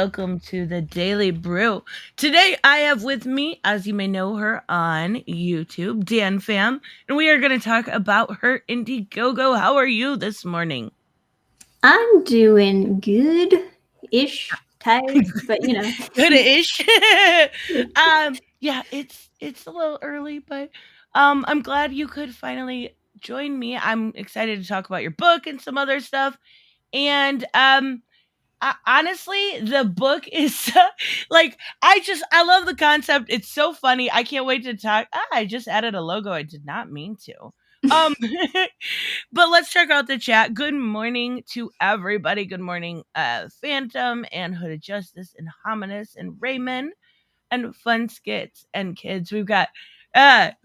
Welcome to the Daily Brew. Today I have with me, as you may know her on YouTube, Dannphan, and we are going to talk about her Indiegogo. How are you this morning? I'm doing good-ish, tired, but Good-ish. Yeah, it's a little early, but I'm glad you could finally join me. I'm excited to talk about your book and some other stuff. And honestly, the book is like I love the concept. It's so funny. I can't wait to talk. I just added a logo. I did not mean to. Um, but let's check out the chat. Good morning to everybody. Good morning, Phantom and Hood of Justice and Hominus and Raymond and Fun Skits and Kids. We've got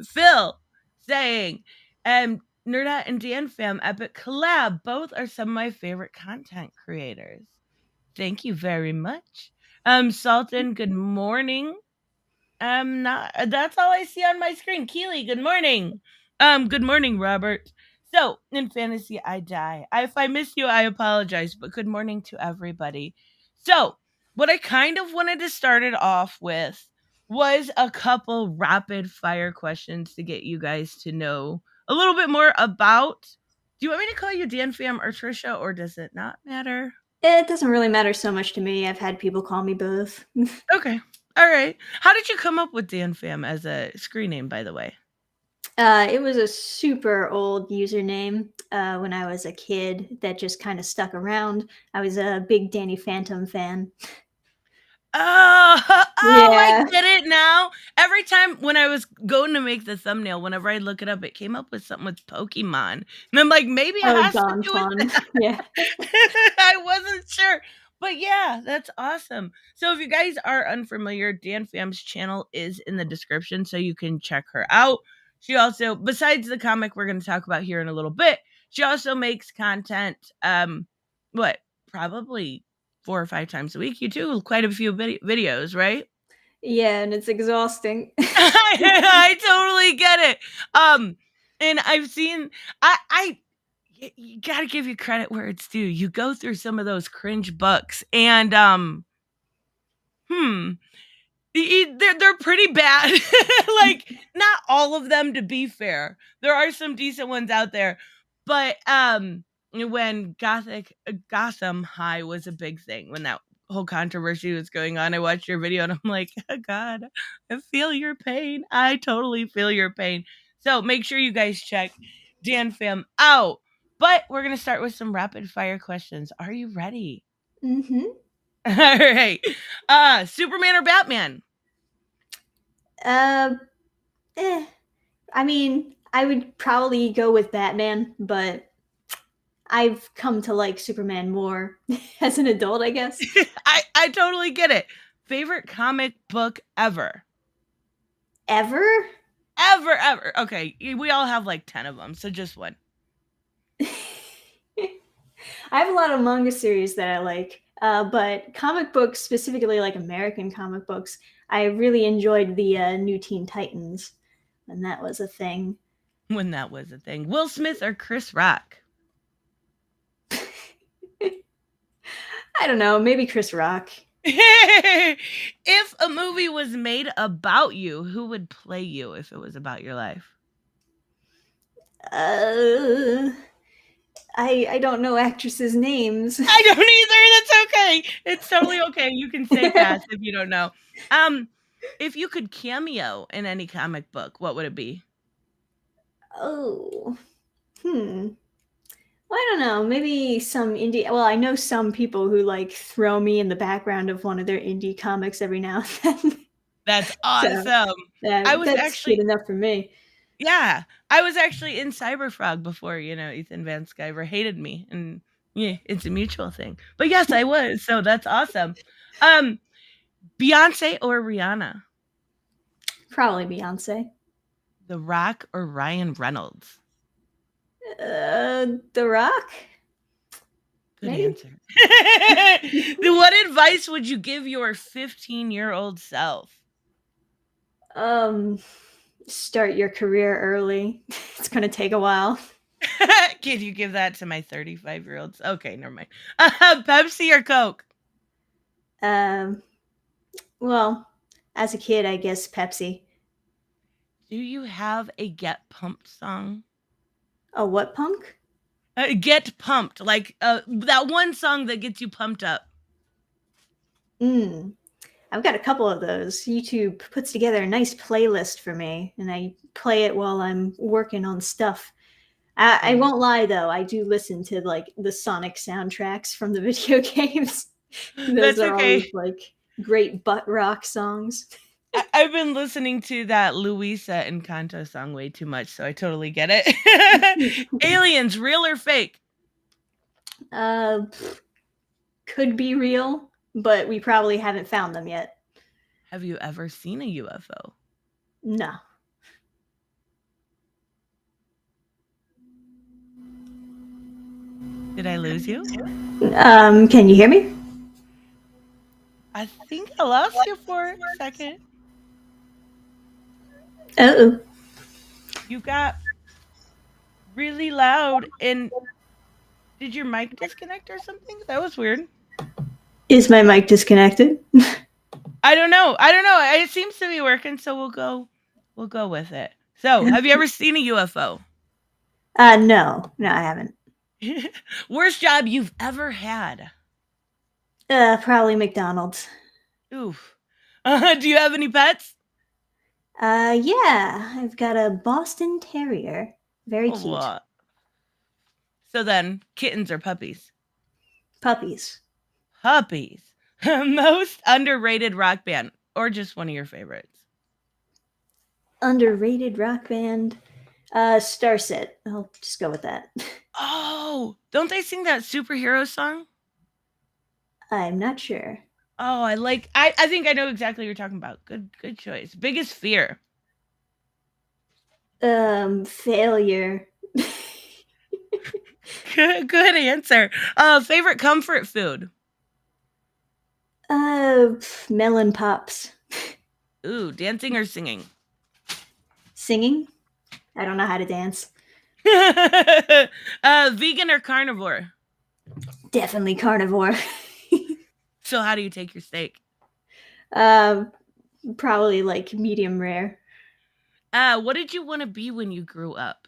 Phil saying, Nerda and Dan Fam Epic Collab. Both are some of my favorite content creators. Thank you very much. Sultan, good morning. Not that's all I see on my screen. Keely, good morning. Good morning, Robert. So, in fantasy, I die. If I miss you, I apologize, but good morning to everybody. So, what I kind of wanted to start it off with was a couple rapid fire questions to get you guys to know a little bit more about. Do you want me to call you Dan Fam or Trisha, or does it not matter? it doesn't really matter so much to me. I've had people call me both. Okay. All right. How did you come up with Dan Fam as a screen name, by the way? It was a super old username when I was a kid that just kind of stuck around. I was a big Danny Phantom fan. Oh, I Yeah. get it now. Every time when I was going to make the thumbnail, whenever I look it up, it came up with something with Pokemon. And I'm like, maybe it Oh, has to do with Dannphan. that. Yeah. I wasn't sure. But yeah, that's awesome. So if you guys are unfamiliar, Dan Fam's channel is in the description so you can check her out. She also, besides the comic we're going to talk about here in a little bit, she also makes content what, probably 4 or 5 times a week. You do quite a few videos, right? Yeah, and it's exhausting. I totally get it. And I've seen I you gotta give you credit where it's due. You go through some of those cringe books, and hmm, they're pretty bad. Like, not all of them, to be fair. There are some decent ones out there, but when Gotham High was a big thing, when that whole controversy was going on, I watched your video and I'm like, oh God, I feel your pain. I totally feel your pain. So make sure you guys check Dan Fam out. But we're gonna start with some rapid fire questions. Are you ready? Mm-hmm. All right. Superman or Batman? Uh, eh. I mean, I would probably go with Batman, but I've come to like Superman more as an adult, I guess. I totally get it. Favorite comic book ever? Ever? Ever. Okay, we all have like 10 of them, so just one. I have a lot of manga series that I like, but comic books, specifically like American comic books, I really enjoyed the new Teen Titans, and that was a thing. When that was a thing. Will Smith or Chris Rock? I don't know, maybe Chris Rock. If a movie was made about you, who would play you if it was about your life? Uh, I don't know actresses' names. I don't either. That's okay. It's totally okay. You can say pass if you don't know. Um, if you could cameo in any comic book, what would it be? Oh, hmm. Well, I don't know. Maybe some indie. Well, I know some people who like throw me in the background of one of their indie comics every now and then. That's So awesome. I was that's good actually enough for me. Yeah, I was actually in Cyberfrog before, Ethan Van Sciver hated me, and yeah, it's a mutual thing. But yes, I was, so that's awesome. Um, Beyonce or Rihanna? Probably Beyonce. The Rock or Ryan Reynolds? The Rock. Good Maybe. answer. What advice would you give your 15-year-old self? Um, Start your career early. It's gonna take a while. Can you give that to my 35-year-olds? Okay, never mind. Pepsi or Coke? Um, well, as a kid, I guess Pepsi. Do you have a get pumped song? Oh, what punk? Get pumped, like that one song that gets you pumped up. Mm, I've got a couple of those. YouTube puts together a nice playlist for me, and I play it while I'm working on stuff. I Same. won't lie though, I do listen to like the Sonic soundtracks from the video games. Those That's are always okay. like great butt rock songs. I've been listening to that Luisa Encanto song way too much, so I totally get it. Aliens, real or fake? uh, could be real, but we probably haven't found them yet. Have you ever seen a UFO? No. Did I lose you? Can you hear me? I think I lost you for a second. Oh, You got really loud, and did your mic disconnect or something? That was weird. is my mic disconnected? I don't know. It seems to be working, so we'll go with it. So, have you ever seen a UFO? No, I haven't. Worst job you've ever had? Probably McDonald's. Oof. Do you have any pets? Yeah, I've got a Boston Terrier. Very Oh, cute. so then, kittens or puppies? Puppies. Puppies. Most underrated rock band, or just one of your favorites? Underrated rock band. Starset. I'll just go with that. Oh, don't they sing that superhero song? I'm not sure. Oh, I think I know exactly what you're talking about. Good choice. Biggest fear. Failure. Good answer. Favorite comfort food. Melon pops. Ooh, dancing or singing? Singing? I don't know how to dance. Vegan or carnivore? Definitely carnivore. So how do you take your steak? uh, Probably like medium rare. What did you want to be when you grew up?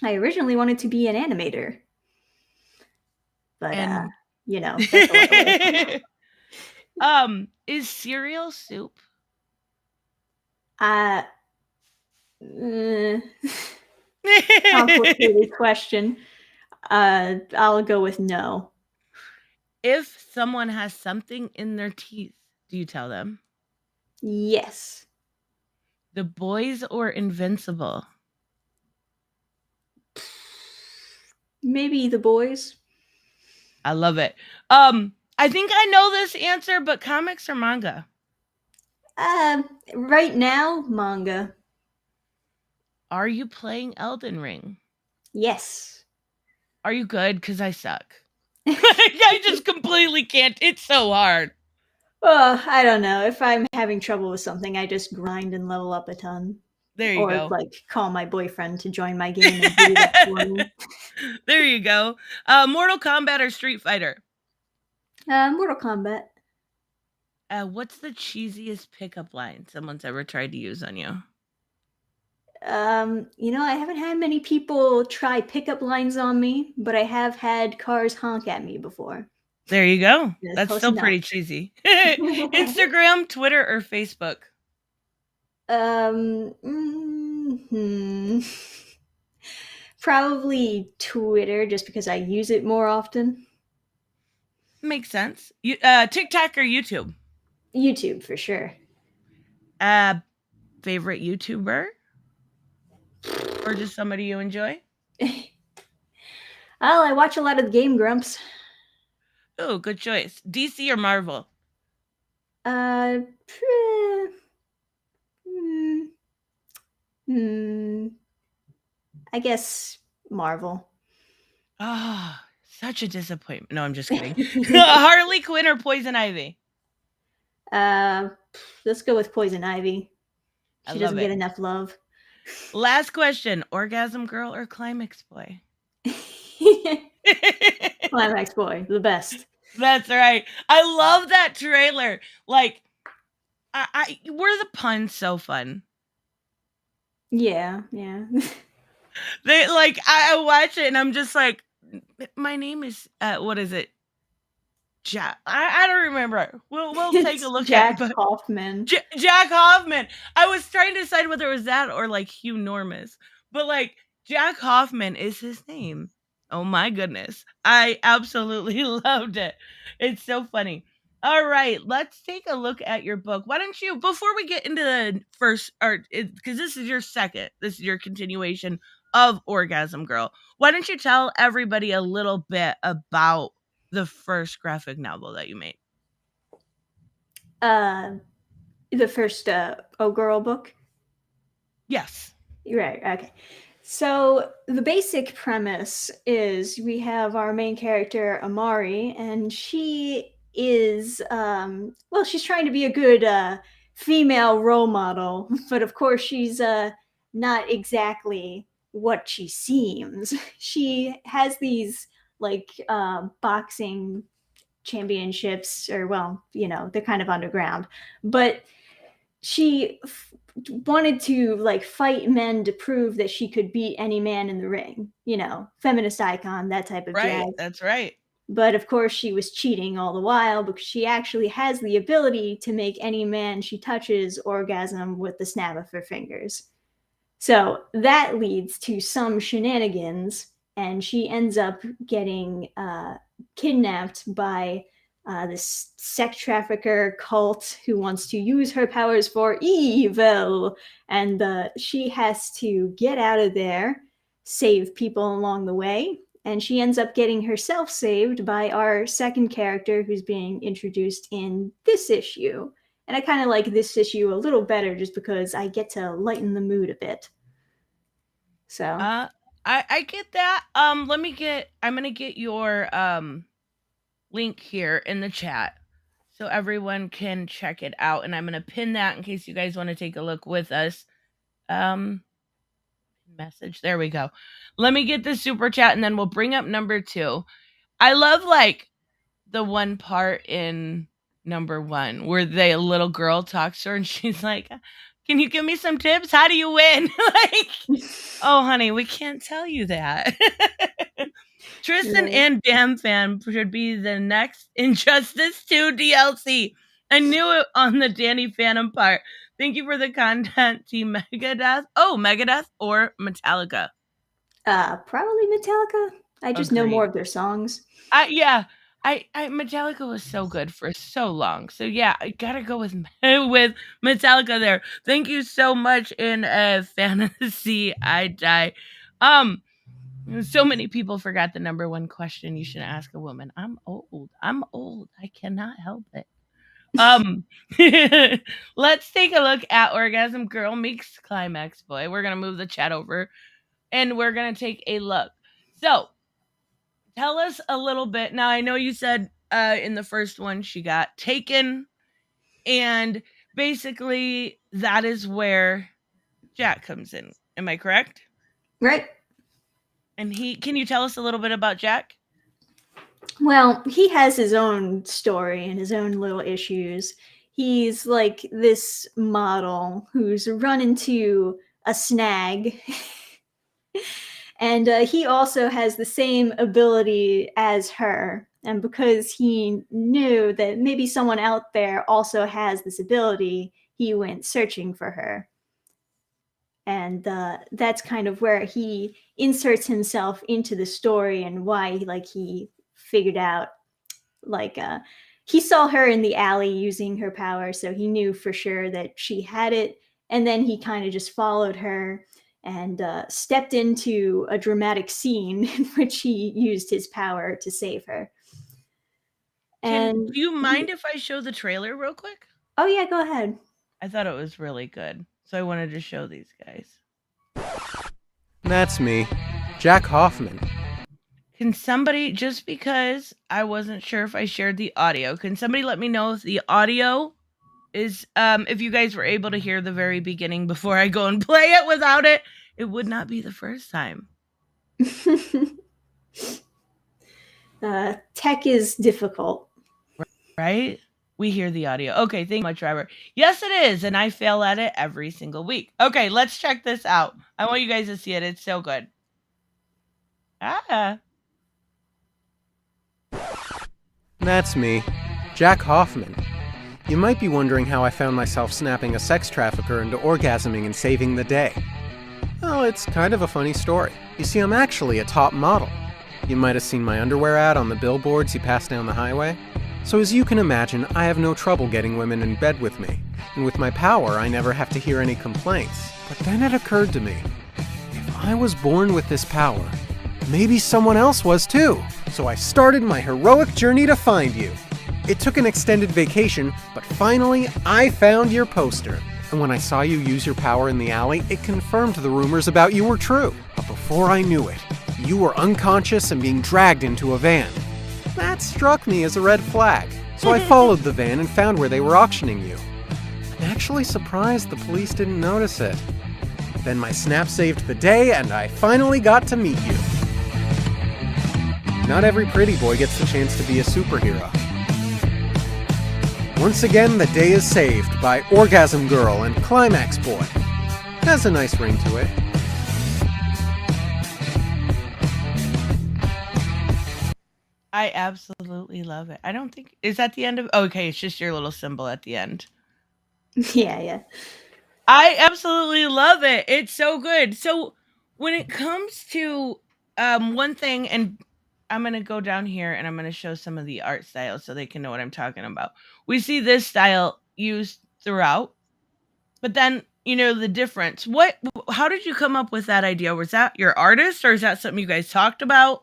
I originally wanted to be an animator, but And that's a lot of work. is cereal soup? Uh, uh Complicated question. I'll go with no. If someone has something in their teeth, do you tell them? Yes. The Boys or Invincible? Maybe the boys. I love it. I think I know this answer, but comics or manga? Uh, right now, manga. Are you playing Elden Ring? Yes. Are you good? Because I suck. I just completely can't. It's so hard. I don't know. If I'm having trouble with something, I just grind and level up a ton. There you Or go. like call my boyfriend to join my game and beat it up for me. There you go. Mortal Kombat or Street Fighter? Mortal Kombat. What's the cheesiest pickup line someone's ever tried to use on you? I haven't had many people try pickup lines on me, but I have had cars honk at me before. There you go. That's That's close still enough. pretty cheesy. Instagram, Twitter, or Facebook? Probably Twitter, just because I use it more often. Makes sense. TikTok or YouTube? YouTube for sure. Favorite YouTuber? Or just somebody you enjoy? Well, I watch a lot of the Game Grumps. Oh, good choice. DC or Marvel? Uh, hmm, I guess Marvel. Ah, such a disappointment. No, I'm just kidding. Harley Quinn or Poison Ivy? Let's go with Poison Ivy. I She love doesn't get it. enough love. Last question. Orgasm girl or climax boy? Climax Boy, the best. That's right. I love that trailer. Like, were the puns so fun? Yeah, yeah. They like I watch it and I'm just like, my name is what is it? Jack. I don't remember. We'll take a It's look at it, Jack but Hoffman. Jack Hoffman. I was trying to decide whether it was that or like Hugh Normus, but like Jack Hoffman is his name. Oh my goodness. I absolutely loved it. It's so funny. All right, let's take a look at your book. Why don't you, before we get into the first, or because this is your second, this is your continuation of Orgasm Girl, why don't you tell everybody a little bit about the first graphic novel that you made? Uh, the first Oh Girl book. Yes. Right, okay. So the basic premise is we have our main character, Amari, and she is, well, she's trying to be a good female role model, but of course she's not exactly what she seems. She has these like boxing championships, or well, they're kind of underground, but she wanted to like fight men to prove that she could beat any man in the ring, feminist icon, that type of Right, jazz. that's right. But of course, she was cheating all the while because she actually has the ability to make any man she touches orgasm with the snap of her fingers. So that leads to some shenanigans, and she ends up getting kidnapped by this sex trafficker cult who wants to use her powers for evil. And she has to get out of there, save people along the way. And she ends up getting herself saved by our second character who's being introduced in this issue. And I kind of like this issue a little better just because I get to lighten the mood a bit. So, Uh, I get that. I'm gonna get your link here in the chat so everyone can check it out, and I'm gonna pin that in case you guys want to take a look with us. Um, message. There we go. Let me get the super chat, and then we'll bring up number 2. I love like the one part in number 1 where the little girl talks to her and she's like, "Can you give me some tips? How do you win?" Like, oh, honey, we can't tell you that. Tristan right. and Dannphan should be the next Injustice 2 DLC. I knew it on the Danny Phantom part. Thank you for the content, Team Megadeth. Oh, Megadeth or Metallica. Probably Metallica. I just know more Agreed. of their songs. Yeah. I Metallica was so good for so long. So yeah, I gotta go with with Metallica there. Thank you so much in fantasy. I die. Um, so many people forgot the number 1 question you should ask a woman. I'm old. I'm old. I cannot help it. Um, let's take a look at Orgasm Girl meets Climax Boy. We're gonna move the chat over, and we're gonna take a look. So, tell us a little bit. Now, I know you said in the first one she got taken, and basically that is where Jack comes in. Am I correct? Right. And can you tell us a little bit about Jack? Well, he has his own story and his own little issues. He's like this model who's run into a snag. And he also has the same ability as her. And because he knew that maybe someone out there also has this ability, he went searching for her. And that's kind of where he inserts himself into the story and why he figured out like he saw her in the alley using her power, so he knew for sure that she had it. And then he kind of just followed her and stepped into a dramatic scene in which he used his power to save her. Do And you mind if I show the trailer real quick? oh yeah, go ahead. I thought it was really good, so I wanted to show these guys. That's me, Jack Hoffman. Can somebody, just because I wasn't sure if I shared the audio, can somebody let me know if the audio is, if you guys were able to hear the very beginning before I go and play it without it? It would not be the first time. Tech is difficult. right? We hear the audio. Okay, thank you so much, Robert. Yes, it is, and I fail at it every single week. Okay, let's check this out. I want you guys to see it. It's so good. Ah. That's me, Jack Hoffman. You might be wondering how I found myself snapping a sex trafficker into orgasming and saving the day. Well, it's kind of a funny story. You see, I'm actually a top model. You might have seen my underwear ad on the billboards you pass down the highway. So as you can imagine, I have no trouble getting women in bed with me. And with my power, I never have to hear any complaints. But then it occurred to me, if I was born with this power, maybe someone else was too. So I started my heroic journey to find you. It took an extended vacation, but finally I found your poster. And when I saw you use your power in the alley, it confirmed the rumors about you were true. But before I knew it, you were unconscious and being dragged into a van. That struck me as a red flag, so I followed the van and found where they were auctioning you. I'm actually surprised the police didn't notice it. Then my snap saved the day and I finally got to meet you. Not every pretty boy gets the chance to be a superhero. Once again, the day is saved by Orgasm Girl and Climax Boy. Has a nice ring to it. I absolutely love it. I don't think is that the end of okay, it's just your little symbol at the end. Yeah. I absolutely love it. It's so good. So when it comes to one thing, and I'm gonna go down here and I'm gonna show some of the art styles so they can know what I'm talking about. We see this style used throughout, but then the difference. How did you come up with that idea? Was that your artist or is that something you guys talked about?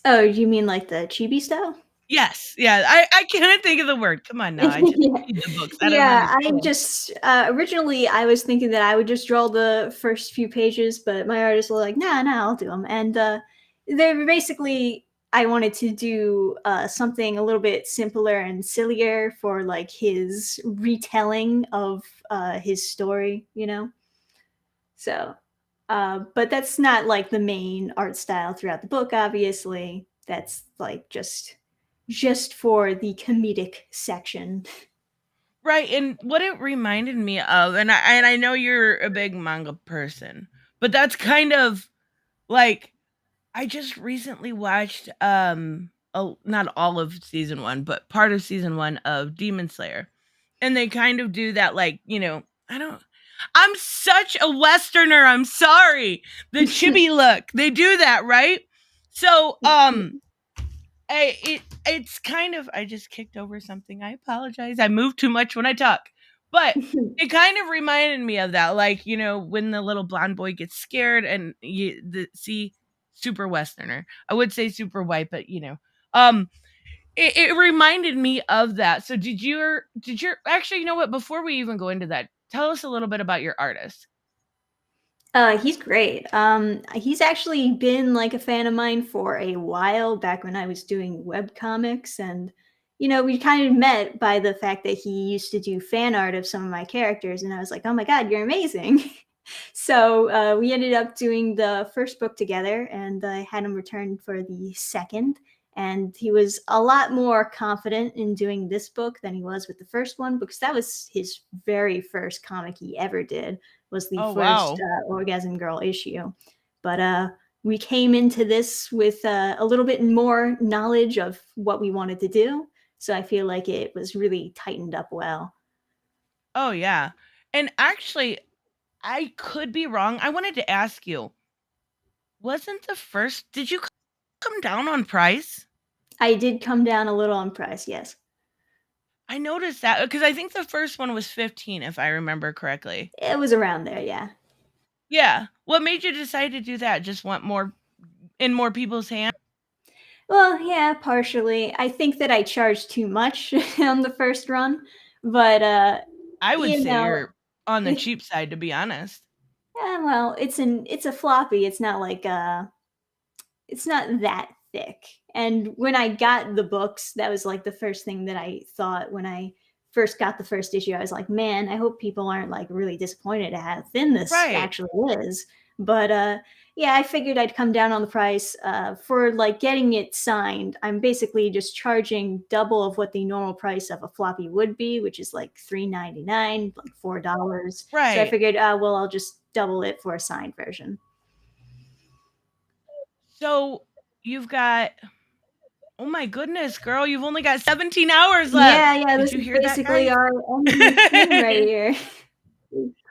Oh, you mean like the chibi style? Yes. Yeah. I can't think of the word. Come on now. I just Yeah. read the books. I don't Yeah, I understand. just originally I was thinking that I would just draw the first few pages, but my artists were like, "Nah, I'll do them." And they're basically I wanted to do something a little bit simpler and sillier for like his retelling of his story, you know. So, but that's not like the main art style throughout the book. Obviously, that's like just for the comedic section. Right, and what it reminded me of, and I know you're a big manga person, but that's kind of like I just recently watched not all of season 1, but part of season 1 of Demon Slayer. And they kind of do that I'm such a westerner, I'm sorry. The chibi look. They do that, right? So, it's kind of I just kicked over something. I apologize. I move too much when I talk. But it kind of reminded me of that, like, when the little blonde boy gets scared and see super westerner. I would say super white, but um it reminded me of that. So did you actually, you know what, before we even go into that, tell us a little bit about your artist. He's great. He's actually been like a fan of mine for a while back when I was doing web comics, and we kind of met by the fact that he used to do fan art of some of my characters, and I was like, "Oh my god, you're amazing!" So we ended up doing the first book together, and I had him return for the second. And he was a lot more confident in doing this book than he was with the first one because that was his very first comic he ever did was the Oh, first wow. Orgasm Girl issue. But we came into this with a little bit more knowledge of what we wanted to do. So I feel like it was really tightened up well. Oh, yeah. And actually, I could be wrong. I wanted to ask you, wasn't the first did you come down on price? I did come down a little on price, yes. I noticed that because I think the first one was 15, if I remember correctly. It was around there, yeah. Yeah. What made you decide to do that? Just want more in more people's hands? Well, yeah, partially. I think that I charged too much on the first run, but I would you say know, you're on the cheap side, to be honest. yeah, well, it's a floppy. It's not that thick. And when I got the books, that was like the first thing that I thought when I first got the first issue. I was like, man, I hope people aren't like really disappointed at how thin this Right. actually is. But yeah, I figured I'd come down on the price for like getting it signed. I'm basically just charging double of what the normal price of a floppy would be, which is like $3.99, like $4. So I Right. figured, well, I'll just double it for a signed version. So you've got, oh my goodness, girl, you've only got 17 hours left. Yeah, Did this you is hear that, basically guys? our end routine right here.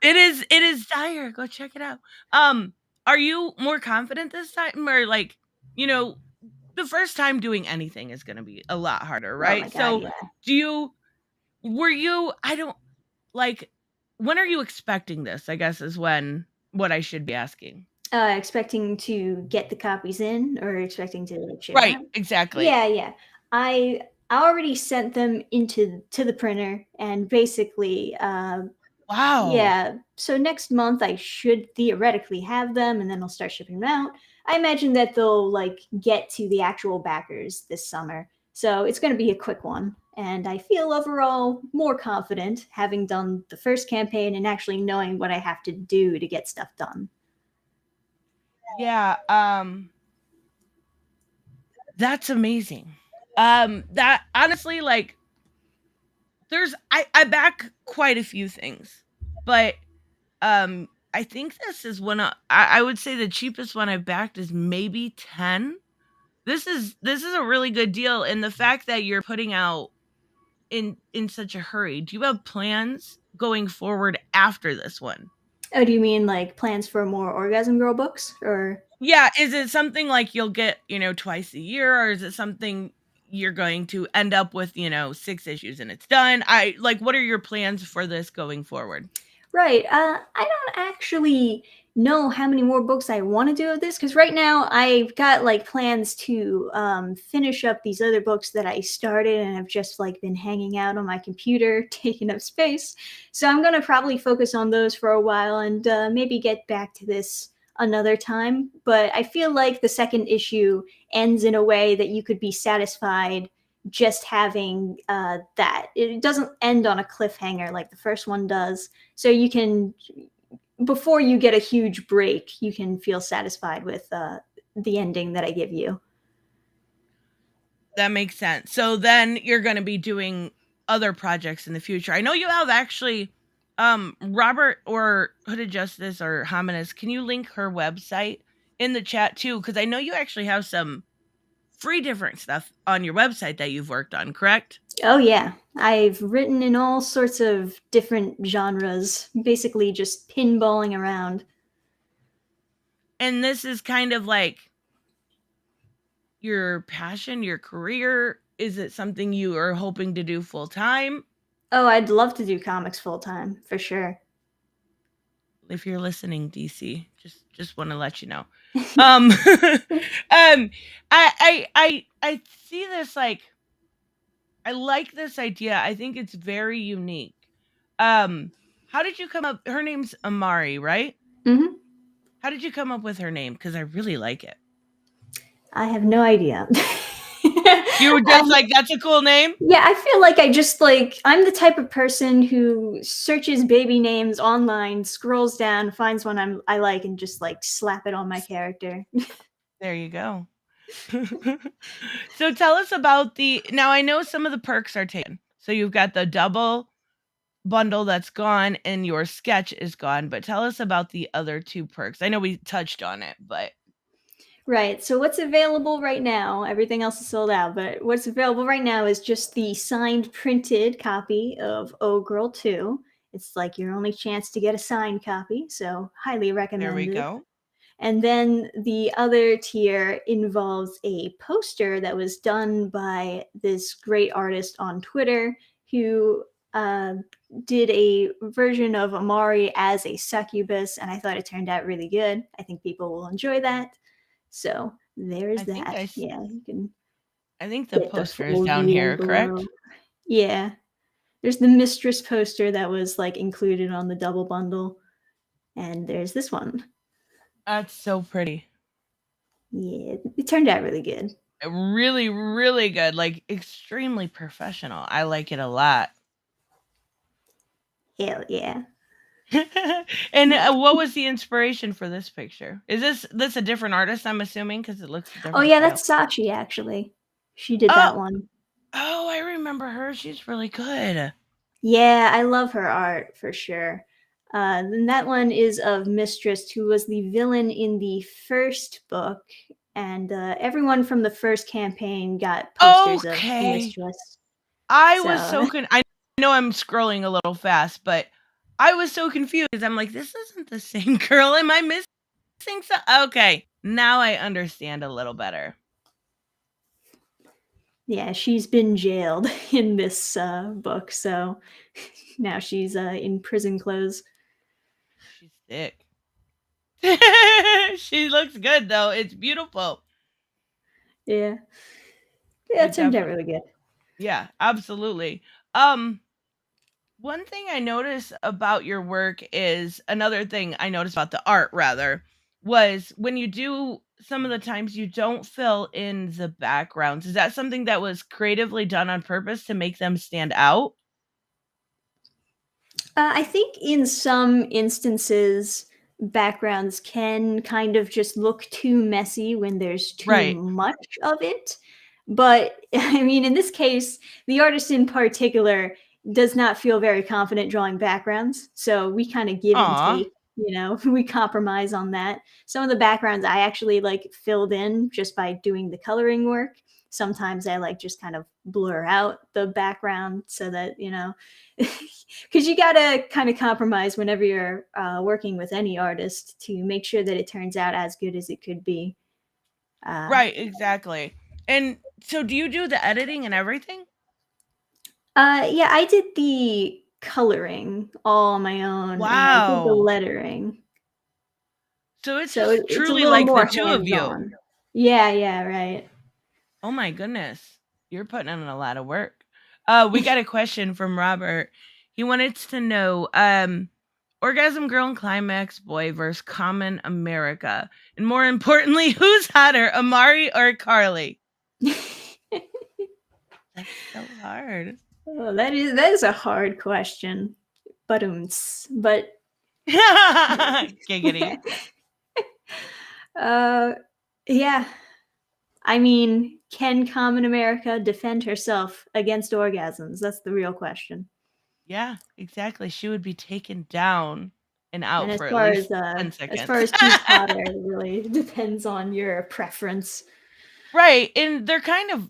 It is dire. Go check it out. Are you more confident this time, or like, you know, the first time doing anything is going to be a lot harder, Oh my right? god, So, yeah. were you I don't like when are you expecting this? I guess is what I should be asking. Expecting to get the copies in or expecting to like, ship Right, out? exactly. Yeah. I already sent them to the printer and basically Wow. yeah, so next month I should theoretically have them and then I'll start shipping them out. I imagine that they'll like get to the actual backers this summer. So it's going to be a quick one. And I feel overall more confident having done the first campaign and actually knowing what I have to do to get stuff done. Yeah, that's amazing. That honestly, like, I back quite a few things, but I think this is I would say the cheapest one I've backed is maybe 10. This is a really good deal, and the fact that you're putting out in such a hurry. Do you have plans going forward after this one? Oh, do you mean like plans for more Orgasm Girl books or? Yeah, is it something like you'll get, twice a year, or is it something you're going to end up with, 6 issues and it's done? What are your plans for this going forward? Right. I don't actually know how many more books I want to do of this because right now I've got like plans to finish up these other books that I started and have just like been hanging out on my computer, taking up space. So I'm gonna probably focus on those for a while and maybe get back to this another time. But I feel like the second issue ends in a way that you could be satisfied just having that. It doesn't end on a cliffhanger like the first one does. So you can, before you get a huge break, you can feel satisfied with the ending that I give you. That makes sense. So then you're going to be doing other projects in the future. I know you have actually Robert or Hooded Justice or Hominis. Can you link her website in the chat too? Because I know you actually have some free different stuff on your website that you've worked on, correct? Oh, yeah. I've written in all sorts of different genres, basically just pinballing around. And this is kind of like your passion, your career. Is it something you are hoping to do full time? Oh, I'd love to do comics full time, for sure. If you're listening, DC, just want to let you know. Um, I see this like I like this idea. I think it's very unique. How did you come up? Her name's Amari, right? Mm-hmm. How did you come up with her name? Because I really like it. I have no idea. You were just like, that's a cool name. Yeah, I feel like I'm the type of person who searches baby names online, scrolls down, finds one I like, and just like slap it on my character. There you go. So tell us about now I know some of the perks are taken. So you've got the double bundle that's gone and your sketch is gone, but tell us about the other 2 perks. I know we touched on it, but Right. So what's available right now? Everything else is sold out, but what's available right now is just the signed printed copy of Oh Girl 2. It's like your only chance to get a signed copy, so highly there we recommended. go. And then the other tier involves a poster that was done by this great artist on Twitter who did a version of Amari as a succubus, and I thought it turned out really good. I think people will enjoy that. So there's I think that. Yeah, you can I think the get the poster is full down view here, below. correct? Yeah, there's the Mistress poster that was like included on the double bundle, and there's this one. That's so pretty. Yeah, it turned out really good. Really, really good. Like extremely professional. I like it a lot. Hell yeah. And what was the inspiration for this picture? Is this a different artist? I'm assuming because it looks a Oh different yeah, style. that's Sachi actually. She did Oh, that one. oh, I remember her. She's really good. Yeah, I love her art for sure. Then that one is of Mistress, who was the villain in the first book, and everyone from the first campaign got posters of Okay. Mistress. I was So so I know I'm scrolling a little fast, but I was so confused. I'm like, this isn't the same girl. Am I missing some? Okay, now I understand a little better. yeah, she's been jailed in this book, so now she's in prison clothes. She's thick. She looks good though. It's beautiful. Yeah, yeah, I it turned out definitely, really good. yeah, absolutely. Um, One thing I noticed about your work is another thing I noticed about the art rather was when you do some of the times you don't fill in the backgrounds. Is that something that was creatively done on purpose to make them stand out? I think in some instances, backgrounds can kind of just look too messy when there's too Right. much of it. But I mean, in this case, the artist in particular does not feel very confident drawing backgrounds. So we kind of give and Aw. take, we compromise on that. Some of the backgrounds I actually like filled in just by doing the coloring work. Sometimes I like just kind of blur out the background so that, because you gotta kind of compromise whenever you're working with any artist to make sure that it turns out as good as it could be. Uh, Right, exactly. And so do you do the editing and everything? yeah, I did the coloring all on my own, and I did the Wow. lettering, So it's so just it's a truly little like the more two of you. hands-on. Yeah, yeah, right. Oh my goodness. You're putting in a lot of work. We got a question from Robert. He wanted to know, Orgasm Girl and Climax Boy versus Common America. And more importantly, who's hotter, Amari or Carly? That's so hard. Oh, that is a hard question, but Giggity. uh, yeah. I mean, can common America defend herself against orgasms? That's the real question. Yeah, exactly. She would be taken down and And out as for at far as least 10 as far seconds. as who's hotter, it really depends on your preference. Right. And they're kind of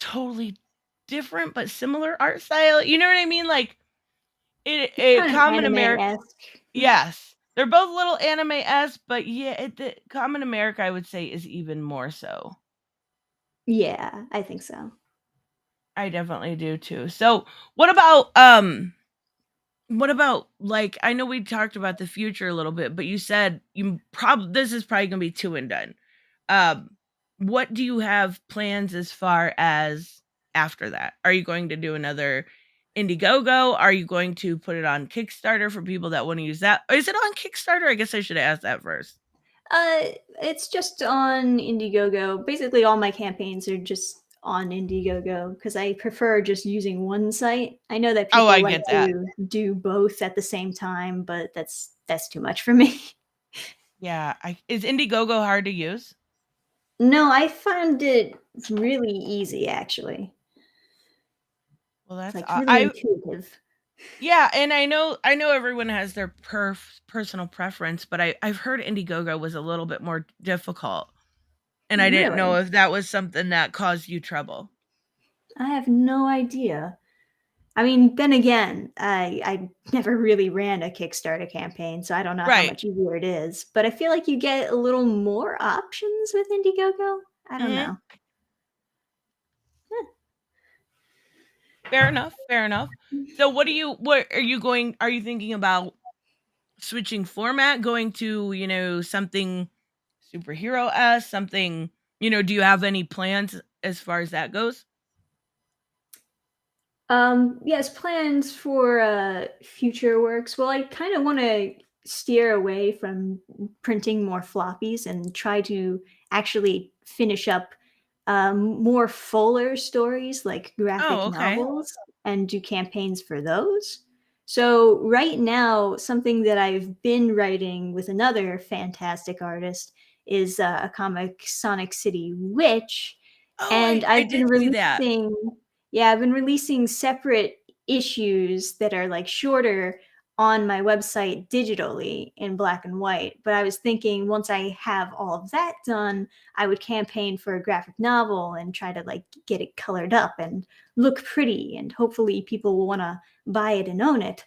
totally different but similar art style. You know what I mean? Like it Kind of Common America. anime-esque. Yes, they're both little anime-esque, but yeah, the Common America I would say is even more so. Yeah, I think so. I definitely do too. So what about like I know we talked about the future a little bit, but you said you probably this is probably gonna be two and done. Um, what do you have plans as far as after that? Are you going to do another Indiegogo? Are you going to put it on Kickstarter for people that want to use that? Is it on Kickstarter? I guess I should have asked that first. Uh, it's just on Indiegogo. Basically, all my campaigns are just on Indiegogo because I prefer just using one site. I know that Oh, people I like get that. to do both at the same time, but that's too much for me. Yeah, is Indiegogo hard to use? No, I found it really easy actually. Well, It's that's like really I intuitive. yeah, and I know everyone has their personal preference, but I've heard Indiegogo was a little bit more difficult, and I didn't know Really? if that was something that caused you trouble. I have no idea. I mean, then again, I never really ran a Kickstarter campaign, so I don't know how Right. much easier it is. But I feel like you get a little more options with Indiegogo. I don't Mhm. know. Huh. Fair enough, fair enough. So what are you thinking about switching format, going to, something superhero-esque, something, do you have any plans as far as that goes? Yes, plans for future works. Well, I kind of want to steer away from printing more floppies and try to actually finish up more fuller stories like graphic Oh, okay. novels and do campaigns for those. So right now, something that I've been writing with another fantastic artist is a comic, Sonic City Witch, Oh, and I I've been did see that. releasing, yeah, I've been releasing separate issues that are like shorter on my website digitally in black and white. But I was thinking once I have all of that done, I would campaign for a graphic novel and try to like get it colored up and look pretty, and hopefully people will want to buy it and own it.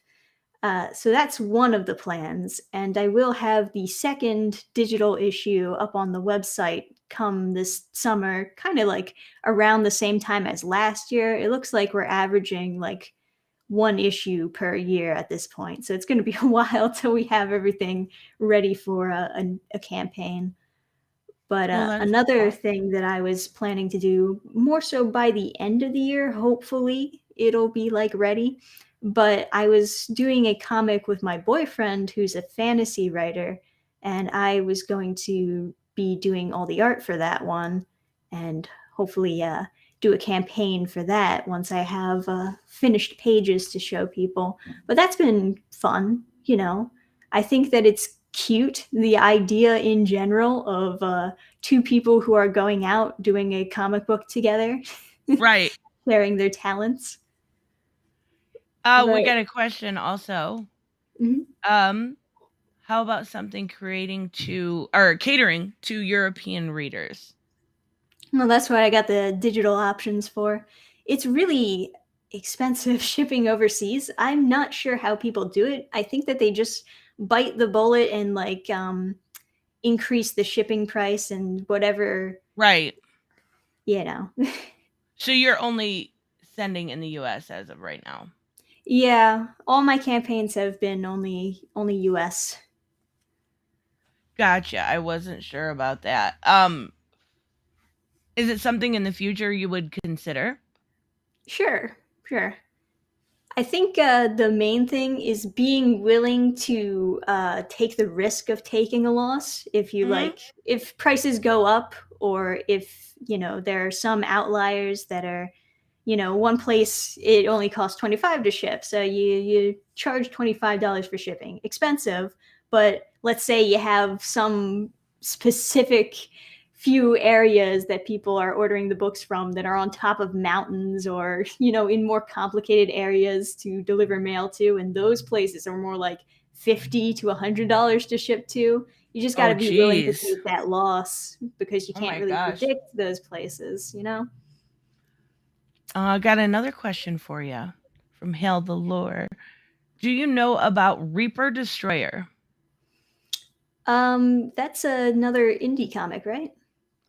So that's one of the plans, and I will have the second digital issue up on the website come this summer, kind of like around the same time as last year. It looks like we're averaging like one issue per year at this point, so it's going to be a while till we have everything ready for a campaign. But Well, that's another awesome. thing that I was planning to do more so by the end of the year, hopefully it'll be like ready. But I was doing a comic with my boyfriend who's a fantasy writer, and I was going to be doing all the art for that one, and hopefully do a campaign for that once I have finished pages to show people. But that's been fun, you know. I think that it's cute, the idea in general of two people who are going out doing a comic book together, Right. sharing their talents. We But got a question also. mhm. Um, how about something creating to or catering to European readers? Well, that's what I got the digital options for. It's really expensive shipping overseas. I'm not sure how people do it. I think that they just bite the bullet and like increase the shipping price and whatever, Right. you know. So you're only sending in the US as of right now. Yeah, all my campaigns have been only US. Gotcha. I wasn't sure about that. Is it something in the future you would consider? Sure, sure. I think the main thing is being willing to take the risk of taking a loss. If you Mhm. like, if prices go up, or if there are some outliers that are, one place it only costs 25 to ship, so you charge $25 for shipping, expensive. But let's say you have some specific few areas that people are ordering the books from that are on top of mountains, or in more complicated areas to deliver mail to, and those places are more like $50 to $100 to ship to. You just got Oh, to be willing to geez. take that loss because you Oh can't my really gosh. predict those places. I got another question for you from Hail the Lore. Do you know about Reaper Destroyer? That's another indie comic, right?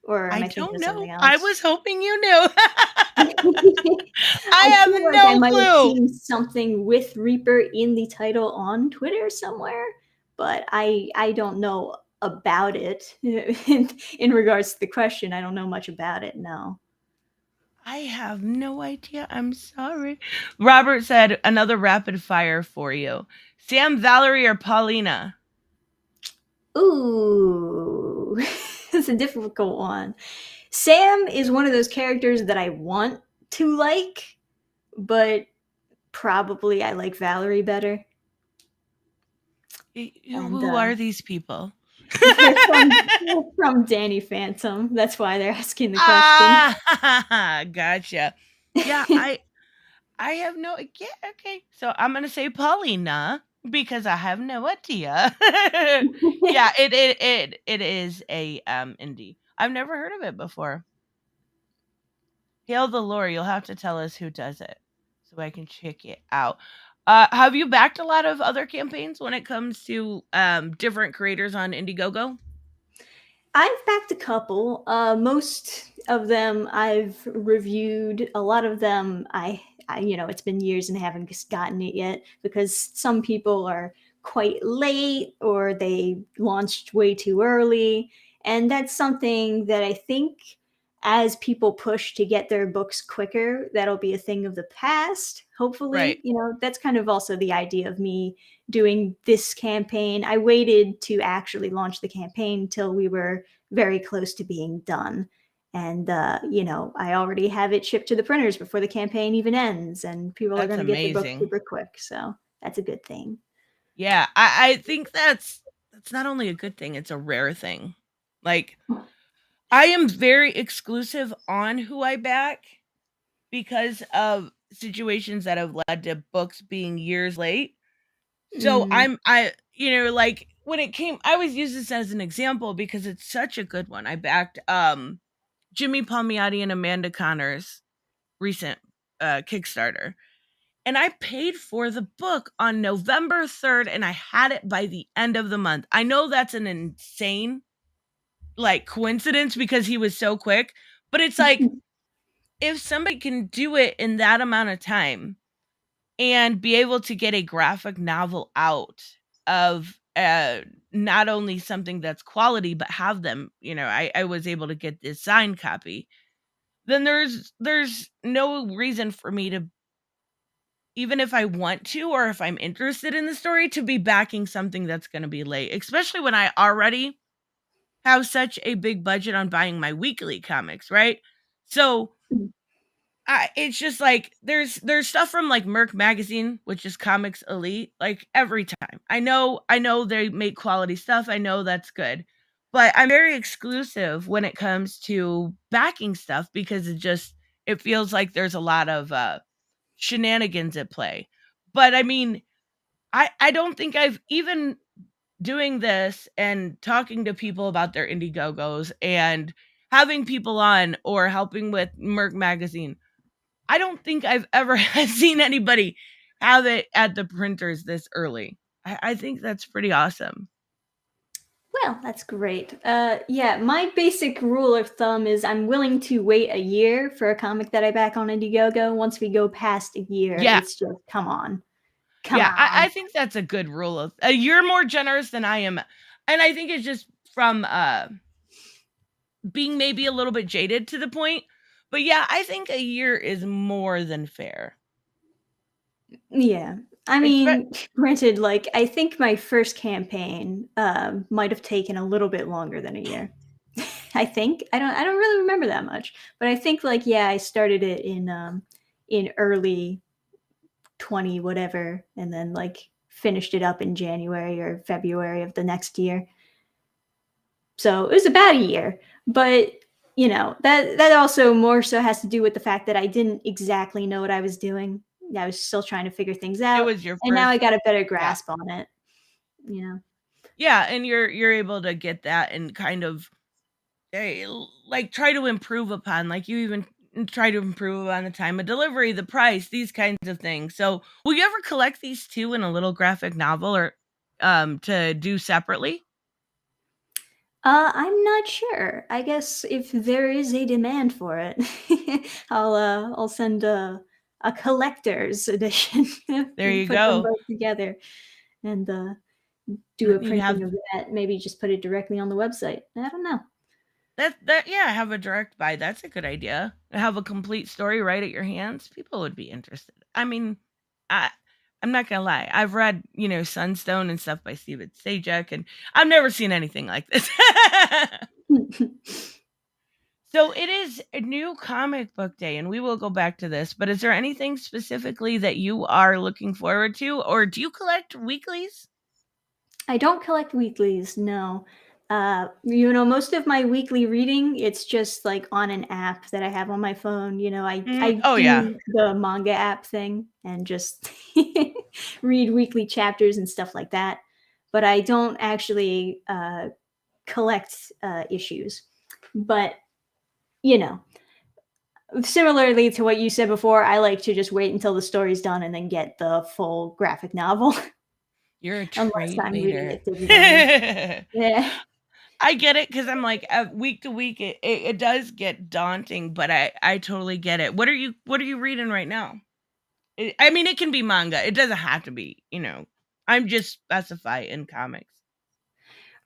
Or am I I thinking don't of know. something I else? was hoping you knew. I I have feel like I no might have clue. seen something with Reaper in the title on Twitter somewhere, but I don't know about it. In regards to the question, I don't know much about it. No. I have no idea. I'm sorry. Robert said another rapid fire for you. Sam, Valerie, or Paulina? Ooh, it's a difficult one. Sam is one of those characters that I want to like, but probably I like Valerie better. And Who are these people? they're from Danny Phantom. That's why they're asking the question. Ah, gotcha. Yeah, I have no yeah, okay. So I'm gonna say Paulina because I have no idea. Yeah, it is a indie. I've never heard of it before. Hail the lore, you'll have to tell us who does it so I can check it out. Have you backed a lot of other campaigns when it comes to different creators on Indiegogo? I've backed a couple. Most of them I've reviewed. A lot of them it's been years and I haven't just gotten it yet because some people are quite late or they launched way too early. And that's something that I think as people push to get their books quicker, that'll be a thing of the past. Right. Hopefully, that's kind of also the idea of me doing this campaign. I waited to actually launch the campaign till we were very close to being done. And, I already have it shipped to the printers before the campaign even ends, and people are That's going to get their book amazing. super quick. So, That's a good thing. Yeah, I think that's not only a good thing, it's a rare thing. Like, I am very exclusive on who I back because of situations that have led to books being years late. So like when it came, I always use this as an example because it's such a good one. I backed Jimmy Palmiotti and Amanda Connor's recent Kickstarter. And I paid for the book on November 3rd and I had it by the end of the month. I know that's an insane like coincidence because he was so quick, but it's like if somebody can do it in that amount of time and be able to get a graphic novel out of not only something that's quality but have them, I was able to get this signed copy, then there's no reason for me to, even if I want to or if I'm interested in the story, to be backing something that's going to be late, especially when I already have such a big budget on buying my weekly comics, right? So it's just like there's stuff from like Merc Magazine, which is Comics Elite, like every time. I know they make quality stuff. I know that's good. But I'm very exclusive when it comes to backing stuff because it feels like there's a lot of shenanigans at play. But I mean, I don't think I've even doing this and talking to people about their Indiegogos and having people on or helping with Merc Magazine. I don't think I've ever seen anybody have it at the printers this early. I think that's pretty awesome. Well, that's great. Yeah, my basic rule of thumb is I'm willing to wait a year for a comic that I back on Indiegogo. Once we go past a year, Yeah. it's just come on. Yeah, I think that's a good rule of you're more generous than I am. And I think it's just from being maybe a little bit jaded to the point. But yeah, I think a year is more than fair. Yeah. I mean, granted, like I think my first campaign might have taken a little bit longer than a year. I think I don't really remember that much, but I think like yeah, I started it in early 20 whatever, and then like finished it up in January or February of the next year. So it was about a year, but that also more so has to do with the fact that I didn't exactly know what I was doing. I was still trying to figure things out. It was your and now I first, got a better grasp on it. Yeah, and you're able to get that and kind of like try to improve upon, like you even try to improve on the time of delivery, the price, these kinds of things. So will you ever collect these two in a little graphic novel or to do separately? I'm not sure. I guess if there is a demand for it, I'll send a collector's edition. There you Put them go. both together and do a You printing have of that. Maybe just put it directly on the website. I don't know. that yeah, have a direct buy. That's a good idea. Have a complete story right at your hands. People would be interested. I mean, I I'm not gonna lie. I've read, Sunstone and stuff by Steven Sajak, and I've never seen anything like this. So it is a new comic book day, and we will go back to this. But is there anything specifically that you are looking forward to, or do you collect weeklies? I don't collect weeklies, no. Most of my weekly reading, it's just like on an app that I have on my phone. I Oh yeah, do the manga app thing and just read weekly chapters and stuff like that. But I don't actually collect issues. But, you know, similarly to what you said before, I like to just wait until the story's done and then get the full graphic novel. you're a Unless trade I'm reading waiter. it digitally. Yeah. I get it because I'm like week to week, it does get daunting, but I totally get it. What are you reading right now? I mean, it can be manga. It doesn't have to be. I'm just specify in comics.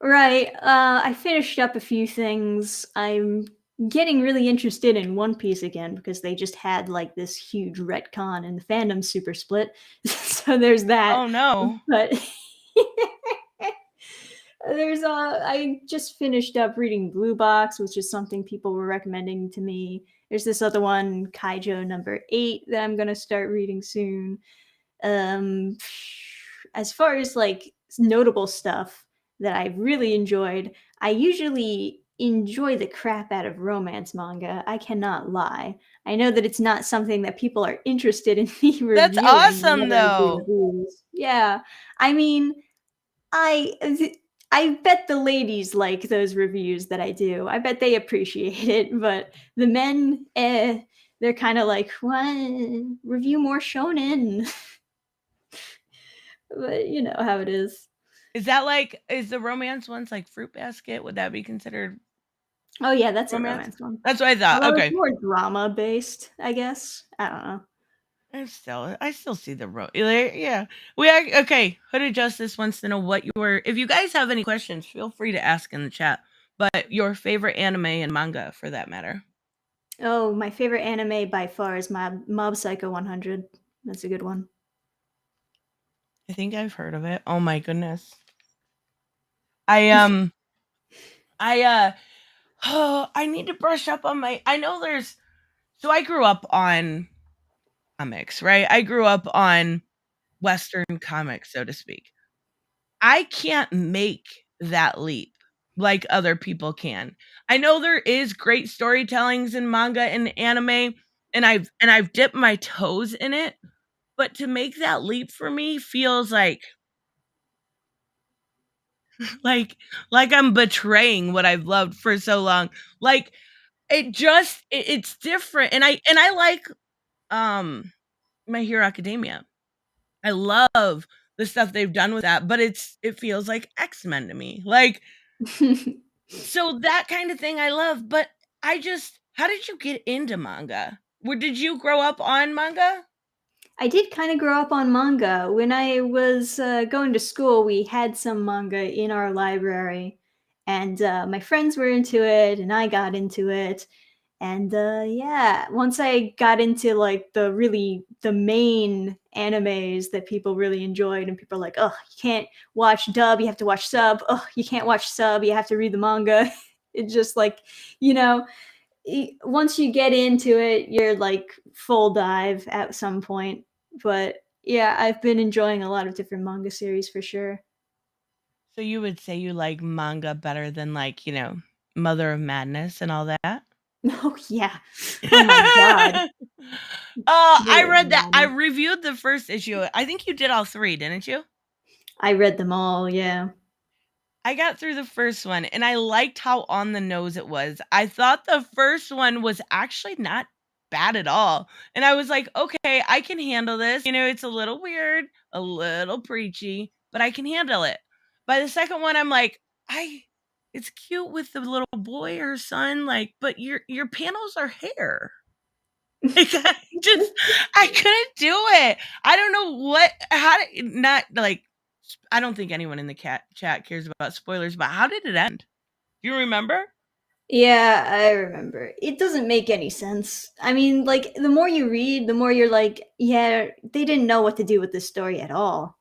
Right. I finished up a few things. I'm getting really interested in One Piece again because they just had like this huge retcon and the fandom's super split. So there's that. Oh no. But I just finished up reading Blue Box, which is something people were recommending to me. There's this other one, Kaijo number 8, that I'm gonna start reading soon. As far as like notable stuff that I really enjoyed, I usually enjoy the crap out of romance manga. I cannot lie. I know that it's not something that people are interested in me That's reviewing awesome, whenever I do though. reviews. Yeah. I mean, I I bet the ladies like those reviews that I do. I bet they appreciate it, but the men, they're kind of like, "What? Review more shonen." But you know how it is. Is that like is the romance ones like Fruit Basket? Would that be considered Oh yeah, that's a romance? romance one. That's what I thought. Although it's Okay. more drama based, I guess. I don't know. I still see the yeah. Okay. Hooded Justice wants to know what your if you guys have any questions, feel free to ask in the chat. But your favorite anime and manga for that matter. Oh, my favorite anime by far is Mob Psycho 100. That's a good one. I think I've heard of it. Oh my goodness. I oh, I need to brush up on my I know there's so I grew up on comics, right? I grew up on Western comics, so to speak. I can't make that leap like other people can. I know there is great storytellings in manga and anime, and I've dipped my toes in it, but to make that leap for me feels like I'm betraying what I've loved for so long. Like it's different, and I like My Hero Academia. I love the stuff they've done with that, but it feels like X-Men to me. Like so that kind of thing I love, but how did you get into manga? Did you grow up on manga? I did kind of grow up on manga. When I was going to school, we had some manga in our library, and my friends were into it, and I got into it. And yeah, once I got into like the main animes that people really enjoyed, and people are like, "Oh, you can't watch dub, you have to watch sub. Oh, you can't watch sub, you have to read the manga." It's just like, you know, once you get into it, you're like full dive at some point. But yeah, I've been enjoying a lot of different manga series for sure. So you would say you like manga better than Mother of Madness and all that? Oh yeah. Oh my god. I Mother of read that. I Madness. reviewed the first issue. I think you did all 3, didn't you? I read them all, yeah. I got through the first one and I liked how on the nose it was. I thought the first one was actually not bad at all. And I was like, okay, I can handle this. It's a little weird, a little preachy, but I can handle it. By the second one, I'm like, it's cute with the little boy or son, but your panels are hair. Like I couldn't do it. I don't know not like I don't think anyone in the chat cares about spoilers, but how did it end? Do you remember? Yeah, I remember. It doesn't make any sense. I mean, like, the more you read, the more you're like, yeah, they didn't know what to do with this story at all.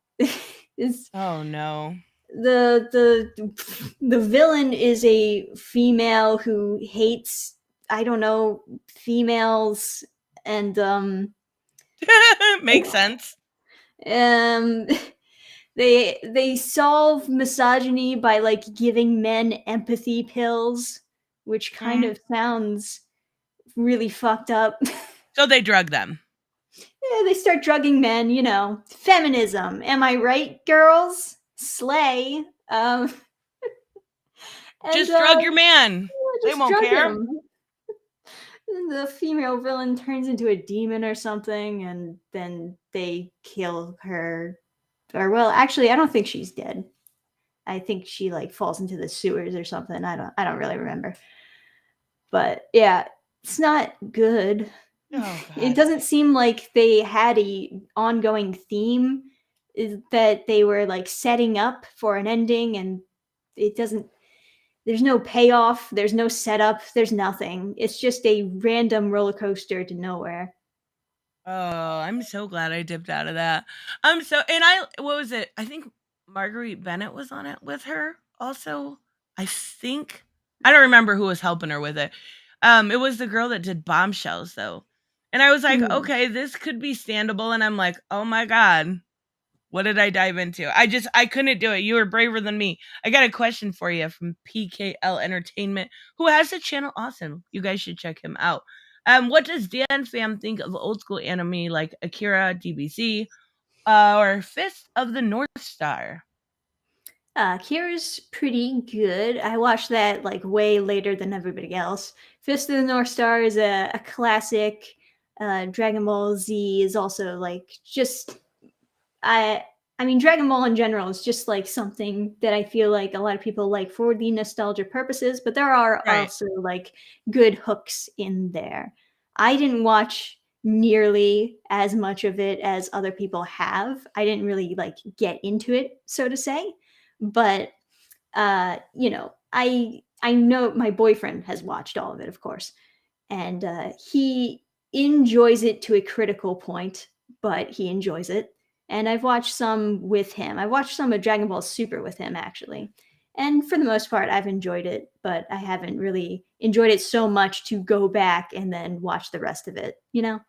It's Oh no. the villain is a female who hates, I don't know, females, and Makes sense. um they solve misogyny by like giving men empathy pills, which kind of sounds really fucked up. So they drug them. Yeah, they start drugging men, you know. Feminism. Am I right, girls? Slay. And Just drug your man. yeah, They just won't drug care. him. And the female villain turns into a demon or something, and then they kill her. Or well, actually, I don't think she's dead. I think she like falls into the sewers or something. I don't really remember. But yeah, it's not good. Oh It god. doesn't seem like they had a ongoing theme, is that they were like setting up for an ending, and it doesn't, there's no payoff, there's no setup, there's nothing. It's just a random roller coaster to nowhere. Oh, I'm so glad I dipped out of that. What was it? I think Marguerite Bennett was on it with her also. I think I don't remember who was helping her with it. It was the girl that did Bombshells though. And I was like, Mm. okay, this could be standable. And I'm like, oh my God, what did I dive into? I couldn't do it. You were braver than me. I got a question for you from PKL Entertainment, who has a channel. Awesome. You guys should check him out. What does Dannphan think of old school anime like Akira, DBZ, or Fist of the North Star? Kira's pretty good. I watched that like way later than everybody else. Fist of the North Star is a classic. Dragon Ball Z is also like just I I mean Dragon Ball in general is just like something that I feel like a lot of people like for the nostalgia purposes, but there are Right. also like good hooks in there. I didn't watch nearly as much of it as other people have. I didn't really like get into it, so to say. But I know my boyfriend has watched all of it, of course, and he enjoys it to a critical point, but he enjoys it. And I've watched some with him. I watched some of Dragon Ball Super with him actually. And for the most part, I've enjoyed it, but I haven't really enjoyed it so much to go back and then watch the rest of it, you know?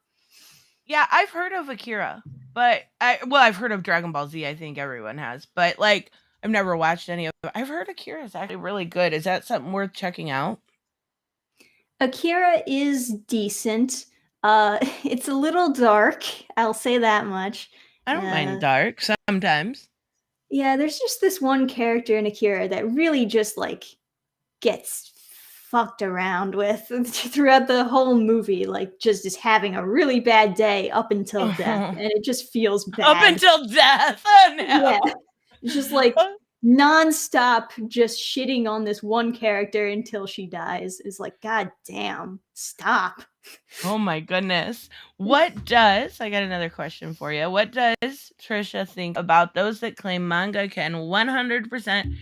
Yeah, I've heard of Akira, but I've heard of Dragon Ball Z. I think everyone has, but like I've never watched any of it. I've heard Akira is actually really good. Is that something worth checking out? Akira is decent. It's a little dark, I'll say that much. I don't Uh, mind dark sometimes. yeah, there's just this one character in Akira that really just like gets fucked around with throughout the whole movie, like just is having a really bad day up until death, and it just feels Up bad. until death. Oh Yeah, no. it's just like nonstop, just shitting on this one character until she dies. Is like, god damn, stop. Oh my goodness. I got another question for you. What does Trisha think about those that claim manga can 100%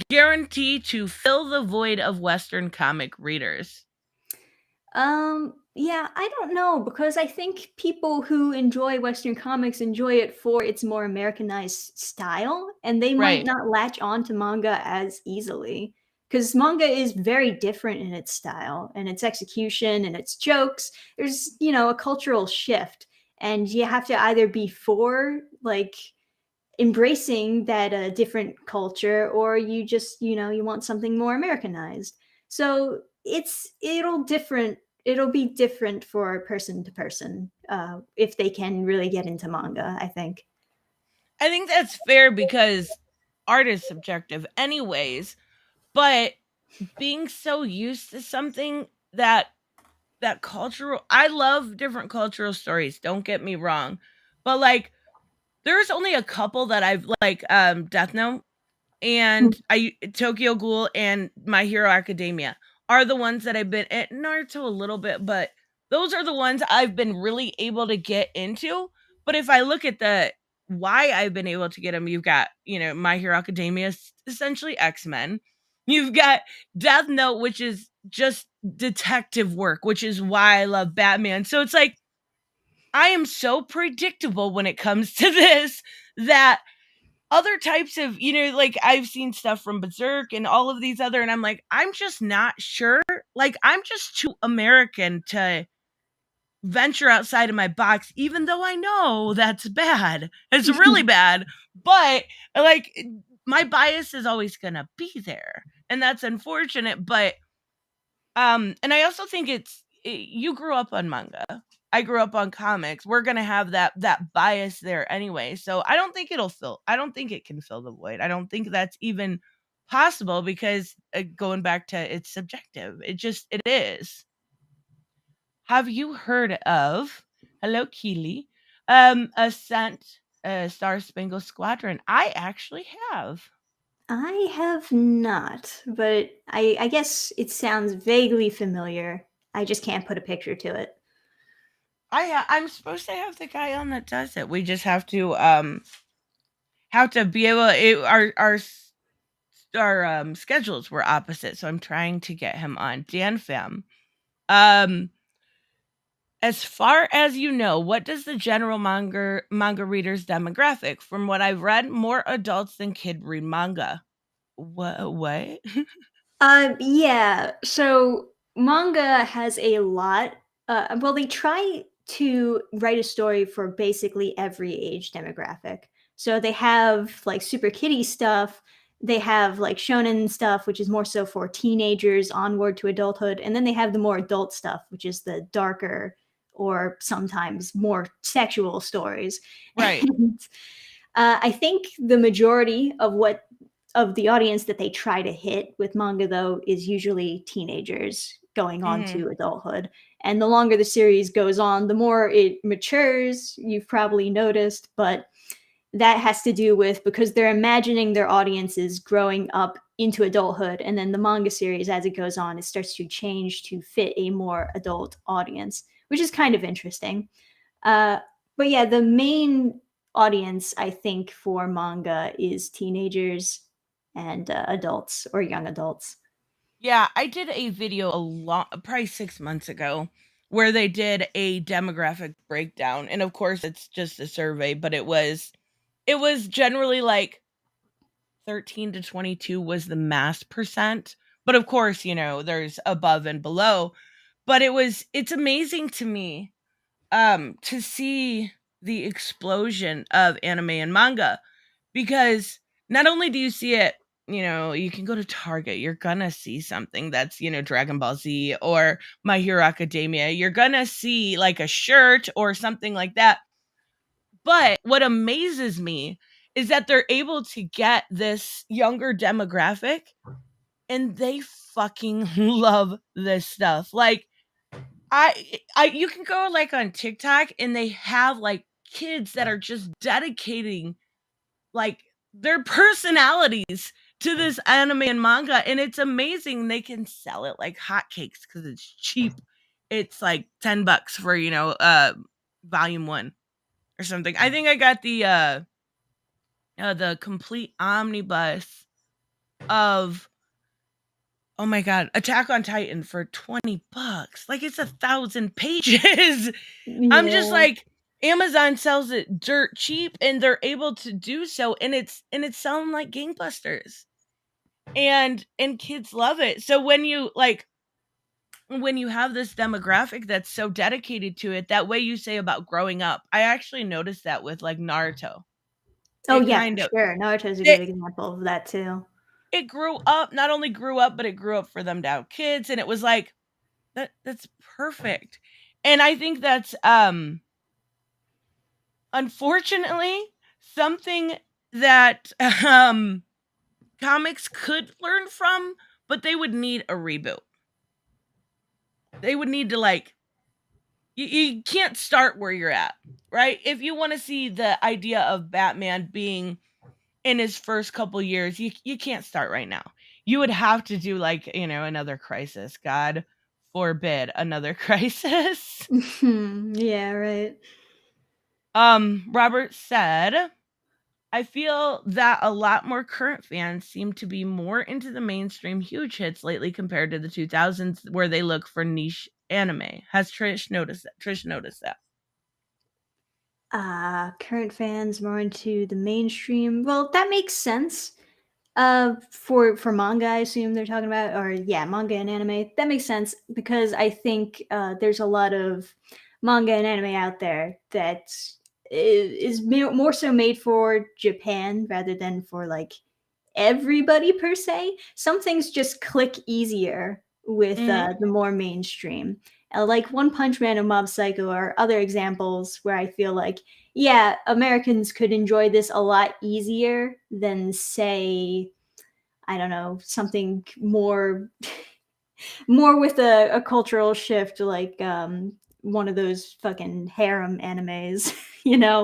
guarantee to fill the void of Western comic readers? Yeah, I don't know because I think people who enjoy Western comics enjoy it for its more Americanized style, and they might Right. not latch on to manga as easily because manga is very different in its style and its execution and its jokes. There's, a cultural shift, and you have to either be for like embracing that different culture or you just you want something more Americanized. So it'll be different for person to person if they can really get into manga, I think. I think that's fair because art is subjective anyways, but being so used to something that cultural I love different cultural stories, don't get me wrong. But like there's only a couple that I've like Death Note and I Tokyo Ghoul and My Hero Academia are the ones that I've been at Naruto a little bit, but those are the ones I've been really able to get into. But if I look at the why I've been able to get them, you've got, My Hero Academia is essentially X-Men. You've got Death Note, which is just detective work, which is why I love Batman. So it's like I am so predictable when it comes to this that other types of, like I've seen stuff from Berserk and all of these other, and I'm like, I'm just not sure. Like, I'm just too American to venture outside of my box, even though I know that's bad. It's really bad. But like, my bias is always gonna be there. And that's unfortunate. But and I also think you grew up on manga. I grew up on comics. We're gonna have that bias there anyway. So I don't think it can fill the void. I don't think that's even possible because going back to it's subjective. It is. Have you heard of Hello Keely? Ascent Star Spangled Squadron. I actually have. I have not, but I guess it sounds vaguely familiar. I just can't put a picture to it. I'm supposed to have the guy on that does it. We just have to be able our schedules were opposite, so I'm trying to get him on. Dannphan. Um as far as you know, what does the general manga readers demographic? From what I've read, more adults than kid read manga. What? Yeah. So manga has a lot. Well, they try. to write a story for basically every age demographic. So they have like super kiddie stuff. They have like shonen stuff, which is more so for teenagers onward to adulthood. And then they have the more adult stuff, which is the darker or sometimes more sexual stories. Right. And I think the majority of the audience that they try to hit with manga, though, is usually teenagers going on Mhm. to adulthood. And the longer the series goes on, the more it matures. You've probably noticed, but that has to do with because they're imagining their audiences growing up into adulthood, and then the manga series, as it goes on, it starts to change to fit a more adult audience, which is kind of interesting. Uh, but yeah, the main audience I think for manga is teenagers and adults or young adults. Yeah, I did a video probably 6 months ago, where they did a demographic breakdown, and of course, it's just a survey, but it was generally, like, 13 to 22 was the mass percent, but of course, there's above and below, but it's amazing to me, to see the explosion of anime and manga, because not only do you see it, you can go to Target, you're gonna see something that's, Dragon Ball Z or My Hero Academia. You're gonna see like a shirt or something like that. But what amazes me is that they're able to get this younger demographic and they fucking love this stuff. Like I you can go like on TikTok and they have like kids that are just dedicating like their personalities to this anime and manga, and it's amazing. They can sell it like hotcakes because it's cheap. It's like $10 for volume 1 or something. I think I got the complete omnibus of, oh my god, Attack on Titan for $20. Like, it's 1,000 pages. I'm just Yeah. like, Amazon sells it dirt cheap and they're able to do so, and it's selling like gangbusters. And kids love it. So when you have this demographic that's so dedicated to it, that way you say about growing up, I actually noticed that with like Naruto. Oh It yeah, for kind of sure. Naruto's a good it example of that too. it grew up, not only grew up, but it grew up for them to have kids, and it was like that's perfect. And I think that's unfortunately something that comics could learn from, but they would need a reboot. They would need to like you can't start where you're at, right? If you want to see the idea of Batman being in his first couple years, you can't start right now. You would have to do like, another crisis. God forbid another crisis. Yeah, right. Robert said, I feel that a lot more current fans seem to be more into the mainstream huge hits lately compared to the 2000s where they look for niche anime. Has Trish noticed that? Trish noticed that. Current fans more into the mainstream. Well, that makes sense. For manga, I assume they're talking about, or yeah, manga and anime. That makes sense because I think there's a lot of manga and anime out there that is more so made for Japan rather than for like everybody per se. Some things just click easier with Mhm. the more mainstream. Like One Punch Man and Mob Psycho are other examples where I feel like, yeah, Americans could enjoy this a lot easier than, say, I don't know, something more more with a cultural shift, like one of those fucking harem animes,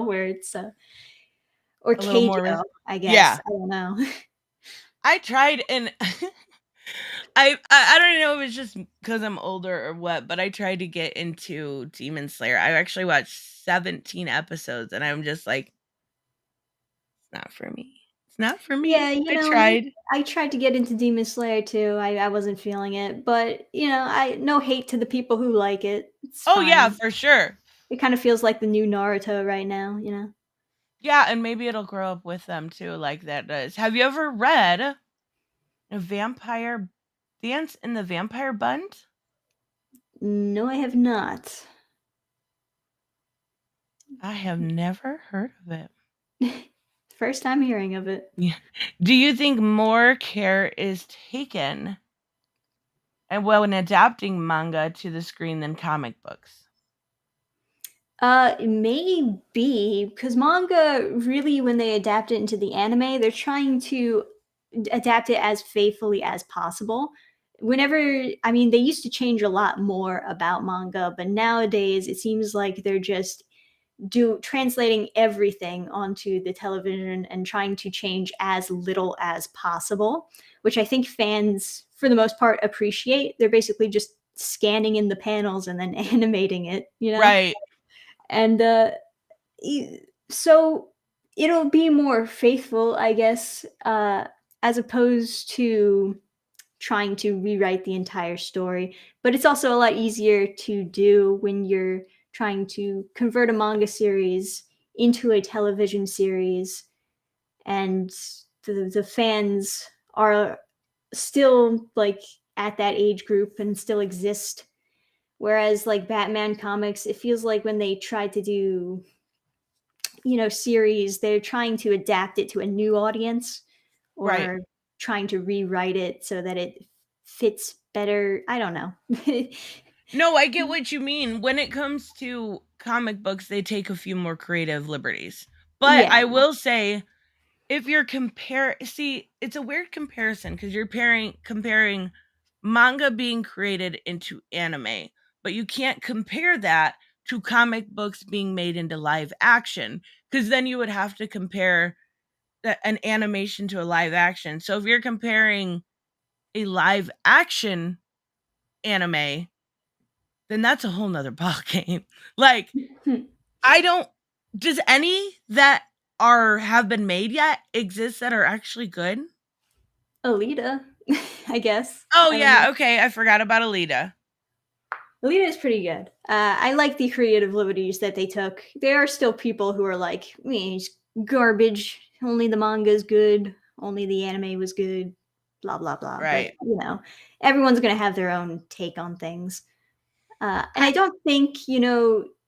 where it's or A little more keijo, with I guess. yeah. I don't know. I tried and I don't know if it's just because I'm older or what, but I tried to get into Demon Slayer. I actually watched 17 episodes and I'm just like, it's not for me. It's not for Yeah, me. I tried. I tried to get into Demon Slayer too. I wasn't feeling it, but I no hate to the people who like it. It's Oh yeah, fine. for sure. It kind of feels like the new Naruto right now. Yeah, and maybe it'll grow up with them too, like that does. Have you ever read a Vampire Dance in the Vampire Bund? No, I have not. I have never heard of it. First time hearing of it. Yeah. Do you think more care is taken when adapting manga to the screen than comic books? Maybe because manga really, when they adapt it into the anime, they're trying to adapt it as faithfully as possible. Whenever, I mean, they used to change a lot more about manga, but nowadays it seems like they're just translating everything onto the television and trying to change as little as possible, which I think fans, for the most part, appreciate. They're basically just scanning in the panels and then animating it, you know? Right. And so it'll be more faithful, I guess, as opposed to trying to rewrite the entire story. But it's also a lot easier to do when you're trying to convert a manga series into a television series, and the fans are still like at that age group and still exist. Whereas like Batman comics, it feels like when they tried to do, series, they're trying to adapt it to a new audience, Right. or trying to rewrite it so that it fits better. I don't know. No, I get what you mean. When it comes to comic books, they take a few more creative liberties. But Yeah. I will say, if you're see, it's a weird comparison because you're comparing manga being created into anime, but you can't compare that to comic books being made into live action, because then you would have to compare an animation to a live action. So if you're comparing a live action anime, then that's a whole nother ballgame. Like, I don't does any that have been made yet exist that are actually good? Alita, I guess. Oh I don't know. yeah, okay, I forgot about Alita. Alita is pretty good. I like the creative liberties that they took. There are still people who are like, it's garbage. Only the manga is good. Only the anime was good. Blah blah blah. But Right. everyone's gonna have their own take on things. And I I don't think,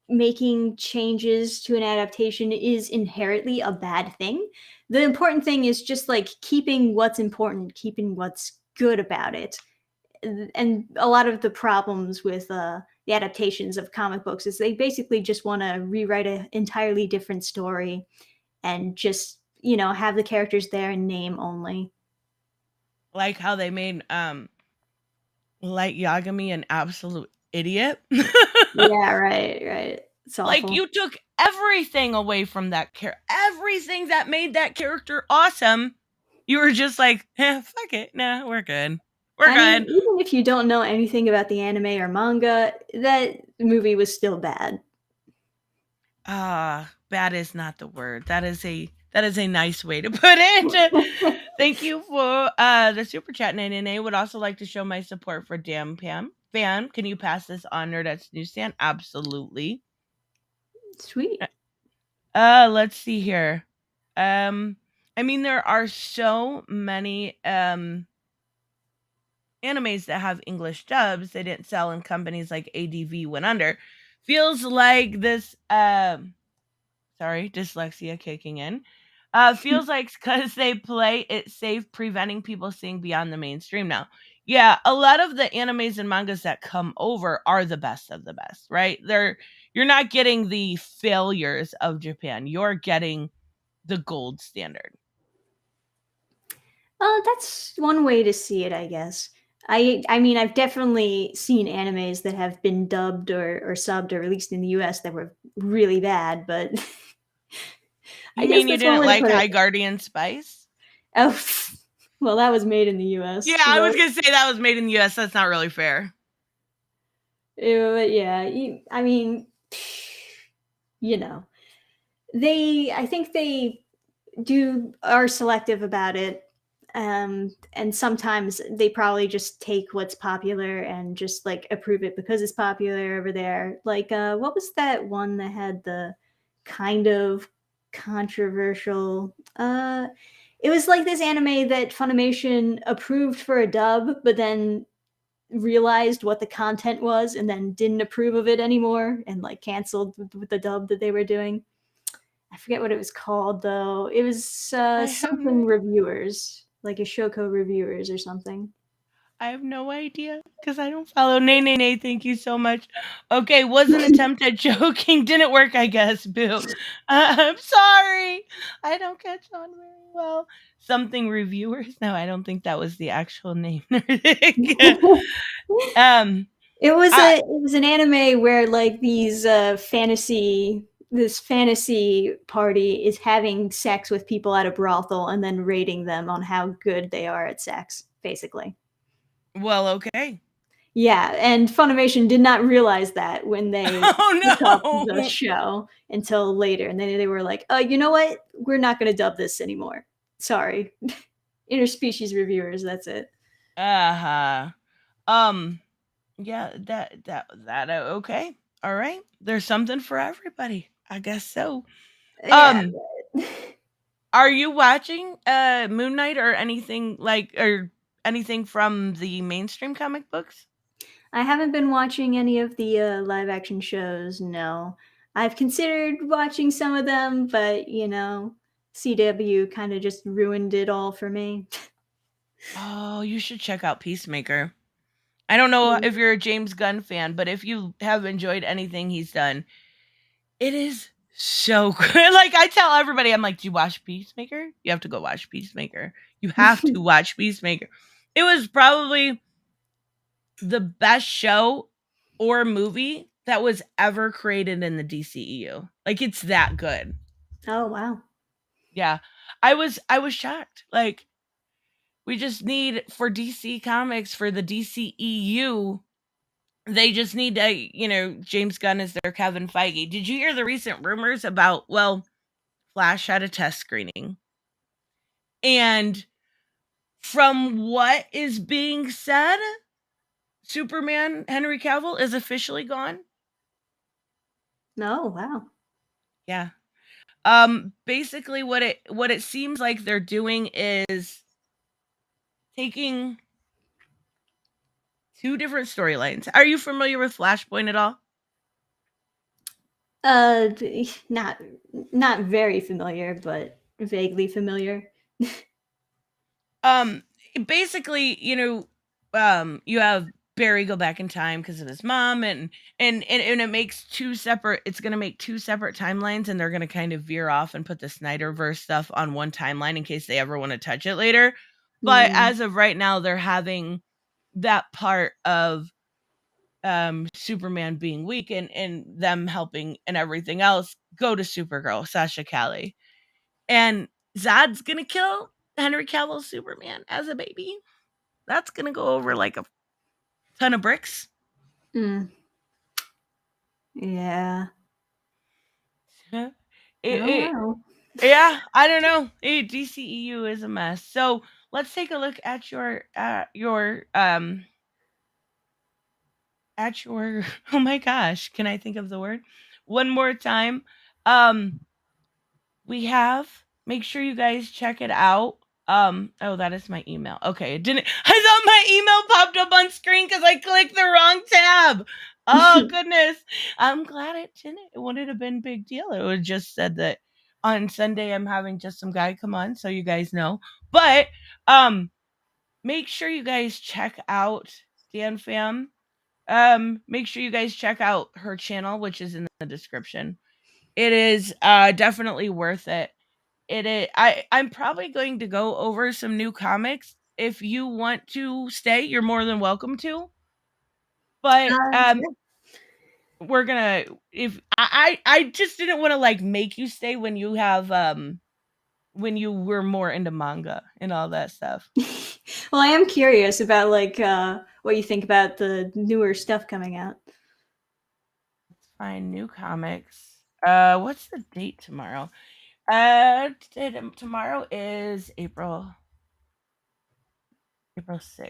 making changes to an adaptation is inherently a bad thing. The important thing is just like keeping what's important, keeping what's good about it. And a lot of the problems with the adaptations of comic books is they basically just want to rewrite an entirely different story and just, have the characters there in name only. like how they made Light Yagami an absolute idiot. Yeah, right, right. It's Like, awful. you took everything away from that character. Everything that made that character awesome. You were just like, fuck it. Nah, we're good. We're I mean, good. even if you don't know anything about the anime or manga, that movie was still bad. Bad is not the word. That is a nice way to put it. Thank you for the super chat, NNA. Would also like to show my support for Dannphan. Fan, can you pass this on Nerdette's newsstand? Absolutely. Sweet. Let's see here. I mean, there are so many animes that have English dubs. They didn't sell, and companies like ADV went under. Feels like this sorry, dyslexia kicking in. Feels like because they play it safe, preventing people seeing beyond the mainstream now. Yeah, a lot of the animes and mangas that come over are the best of the best, right? You're not getting the failures of Japan. You're getting the gold standard. That's one way to see it, I guess. I mean, I've definitely seen animes that have been dubbed or subbed or released in the US that were really bad, but I You guess mean you that's one didn't way to like put it. High Guardian Spice? Oh, well, that was made in the US, Yeah, I but was gonna say that was made in the US. That's not really fair. yeah, I mean, you know, I think they are selective about it, and sometimes they probably just take what's popular and just like approve it because it's popular over there. Like what was that one that had the kind of controversial it was like this anime that Funimation approved for a dub, but then realized what the content was and then didn't approve of it anymore and like canceled with the dub that they were doing. I forget what it was called though. It was I have something reviewers, like a Shoko reviewers or something. I have no idea because I don't follow. Nay, nay, nay. Thank you so much. Okay, was an attempt at joking. Didn't work, I guess. Boo. I'm sorry. I don't catch on very well. Something reviewers. No, I don't think that was the actual name. um, I It was an anime where like these this fantasy party is having sex with people at a brothel and then rating them on how good they are at sex, basically. well, okay. Yeah, and Funimation did not realize that when they picked up Oh the no. show until later, and then they were like, you know what? We're not going to dub this anymore. Sorry, interspecies reviewers. That's it." Uh huh. Um. Yeah. Okay. All right. There's something for everybody. I guess so. Yeah. Um. Are you watching Moon Knight or anything or anything from the mainstream comic books? I haven't been watching any of the live action shows. No, I've considered watching some of them, but CW kind of just ruined it all for me. Oh, you should check out Peacemaker. I don't know if you're a James Gunn fan, but if you have enjoyed anything he's done, it is so good. Like I tell everybody, I'm like, "Do you watch Peacemaker? You have to go watch Peacemaker. You have to watch Peacemaker." It was probably the best show or movie that was ever created in the DCEU. Like it's that good. Oh wow. Yeah. I was shocked. Like we just need for DC Comics for the DCEU, they just need to, James Gunn is their Kevin Feige. Did you hear the recent rumors about Flash had a test screening? And from what is being said, Superman Henry Cavill is officially gone. Oh wow. Yeah. Basically what it seems like they're doing is taking two different storylines. Are you familiar with Flashpoint at all? Not very familiar, but vaguely familiar. Um Basically, you have Barry go back in time because of his mom and it makes it's going to make two separate timelines and they're going to kind of veer off and put the Snyderverse stuff on one timeline in case they ever want to touch it later. But Mm. as of right now they're having that part of Superman being weak and them helping and everything else go to Supergirl, Sasha Calle. And Zod's gonna kill Henry Cavill's Superman as a baby. That's gonna go over like a ton of bricks. Mm. Yeah. it, Oh it, wow. yeah, I don't know. DCEU is a mess. So let's take a look at your oh my gosh, can I think of the word one more time? We have make sure you guys check it out. Oh, that is my email. Okay, it didn't I thought my email popped up on screen because I clicked the wrong tab. Oh goodness. I'm glad it didn't. It wouldn't have been a big deal. It would have just said that on Sunday I'm having just some guy come on, so you guys know. But make sure you guys check out Dannphan. Make sure you guys check out her channel, which is in the description. It is definitely worth it. It is. I'm probably going to go over some new comics. If you want to stay, you're more than welcome to. But Sure. we're gonna. If I just didn't want to like make you stay when you have when you were more into manga and all that stuff. Well, I am curious about like what you think about the newer stuff coming out. Let's find new comics. What's the date tomorrow? Tomorrow is April 6th,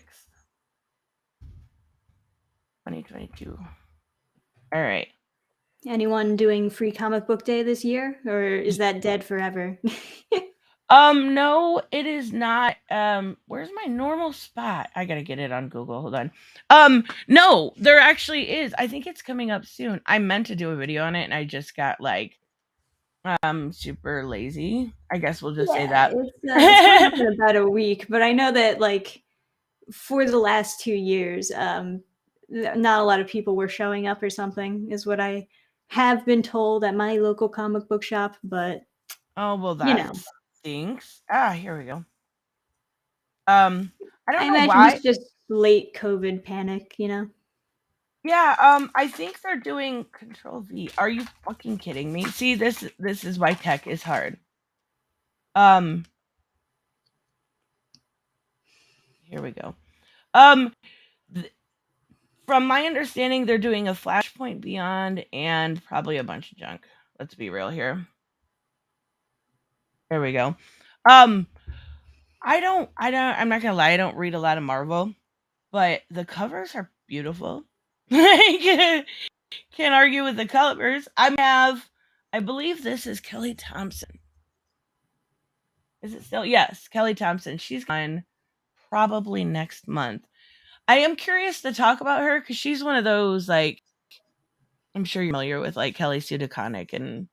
2022. All right. Anyone doing free comic book day this year, or is that dead forever? No, it is not. Where's my normal spot? I gotta get it on Google. Hold on. No, there actually is. I think it's coming up soon. I meant to do a video on it, and I just got like super lazy. I guess we'll just say Yeah, that. it's probably been about a week, but I know that like for the last 2 years, not a lot of people were showing up or something, is what I have been told at my local comic book shop. But Oh well, you that know, stinks. Here we go. I I don't know imagine why. it's just late COVID panic. Yeah, I think they're doing Control V. Are you fucking kidding me? See, this is why tech is hard. Um, Here we go. Um, th- from my understanding, they're doing a Flashpoint Beyond and probably a bunch of junk. Let's be real here. There we go. Um, I'm not gonna lie, I don't read a lot of Marvel, but the covers are beautiful. Like, can't argue with the covers. I believe this is Kelly Thompson. Is it still? Yes, Kelly Thompson. She's on probably next month. I am curious to talk about her because she's one of those, like, I'm sure you're familiar with, like, Kelly Sue DeConnick and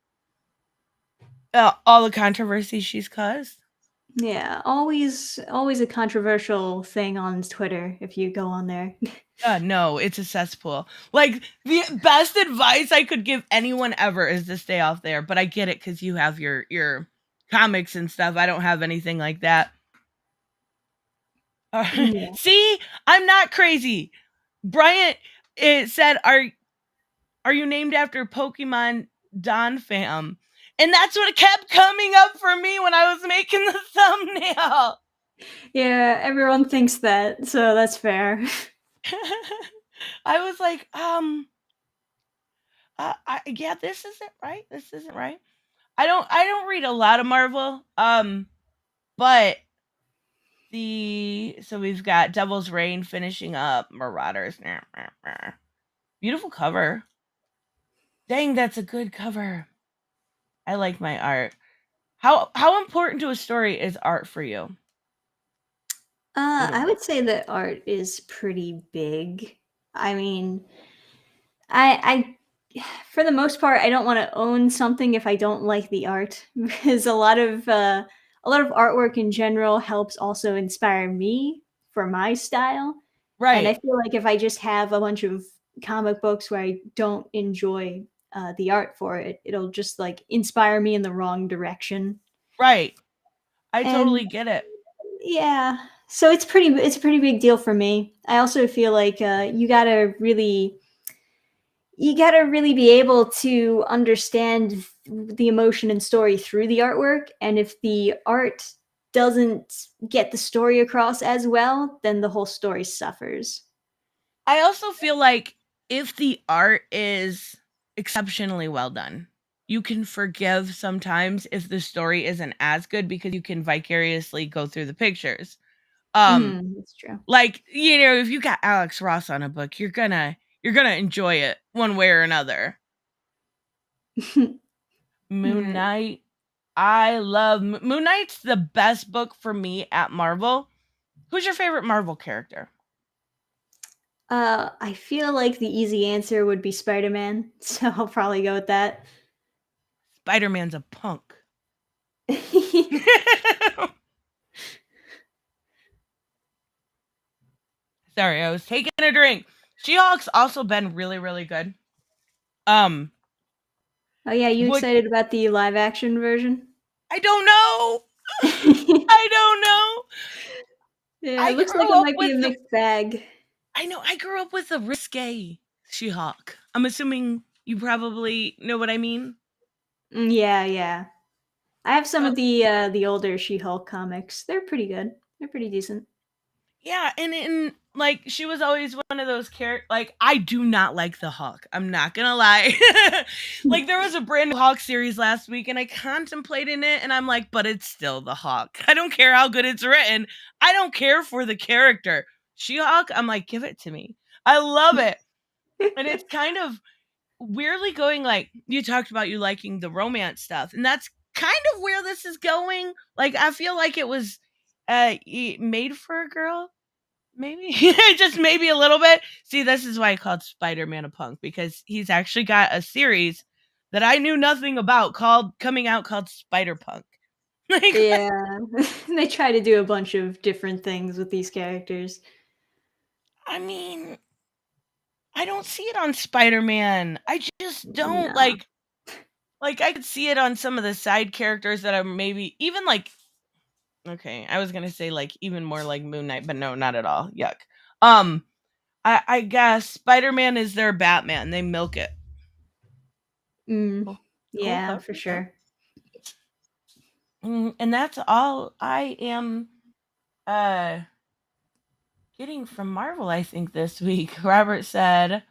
all the controversy she's caused. Yeah, always a controversial thing on Twitter if you go on there. No, it's a cesspool. Like, the best advice I could give anyone ever is to stay off there. But I get it because you have your comics and stuff. I don't have anything like that. Yeah. See, I'm not crazy. Bryant, it said, "Are you named after Pokemon Dannphan?" And that's what kept coming up for me when I was making the thumbnail. Yeah, everyone thinks that, so that's fair. I was like, yeah, this isn't right. This isn't right. I don't read a lot of Marvel. But so we've got Devil's Reign finishing up, Marauders. Beautiful cover. Dang, that's a good cover. I like my art. How important to a story is art for you? I would say that art is pretty big. I mean, I for the most part, I don't want to own something if I don't like the art because a lot of artwork in general helps also inspire me for my style. And I Right, feel like if I just have a bunch of comic books where I don't enjoy the art for it, it'll just like inspire me in the wrong direction. right. I And totally get it. yeah, so it's a pretty big deal for me. I also feel like you gotta really be able to understand the emotion and story through the artwork, and if the art doesn't get the story across as well, then the whole story suffers. I also feel like if the art is exceptionally well done, you can forgive sometimes if the story isn't as good because you can vicariously go through the pictures. That's true. Like, if you got Alex Ross on a book, you're gonna enjoy it one way or another. Moon Yeah. Knight. I love Moon Knight's the best book for me at Marvel. Who's your favorite Marvel character? I feel like the easy answer would be Spider-Man, so I'll probably go with that. Spider-Man's a punk. Sorry, I was taking a drink. She-Hulk's also been really, really good. Um, Oh yeah, you what excited about the live action version? I don't know. I don't know. Yeah, I it looks like grew it up might be with a the mixed bag. I know I grew up with the risque She-Hulk. I'm assuming you probably know what I mean. Yeah, yeah. I have some Uh, of the older She-Hulk comics. They're pretty good. They're pretty decent. Yeah, and like she was always one of those characters. Like I do not like the Hulk. I'm not gonna lie. Like there was a brand new Hulk series last week, and I contemplated it, and I'm like, but it's still the Hulk. I don't care how good it's written. I don't care for the character. She-Hulk, I'm like, give it to me. I love it, and it's kind of weirdly going like you talked about you liking the romance stuff, and that's kind of where this is going. Like, I feel like it was made for a girl. Maybe just maybe a little bit. See, this is why I called Spider-Man a punk, because he's actually got a series that I knew nothing about coming out called Spider-Punk. Like, Yeah. They try to do a bunch of different things with these characters. I mean, I don't see it on Spider-Man. I just don't No. like I could see it on some of the side characters that are maybe even like, okay, I was gonna say like even more like Moon Knight, but no, not at all. Yuck. I guess Spider-Man is their Batman. They milk it. Cool. Yeah, Cool. for sure. And that's all I am getting from Marvel, I think, this week. Robert said,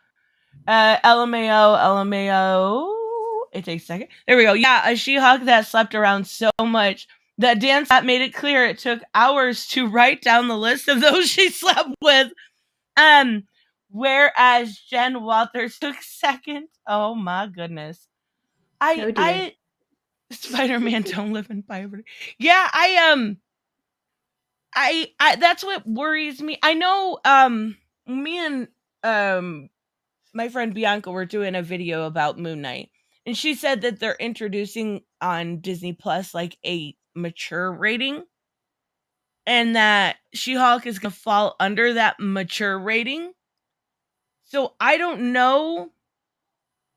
LMAO, LMAO. It takes a second. There we go. Yeah, a She-Hulk that slept around so much that Dannphan made it clear it took hours to write down the list of those she slept with. Whereas Jen Walters took second. Oh my goodness. Oh dear. Spider-Man don't live in poverty. Yeah, I that's what worries me. I know me and my friend Bianca were doing a video about Moon Knight, and she said that they're introducing on Disney Plus like a mature rating, and that She-Hulk is going to fall under that mature rating. So I don't know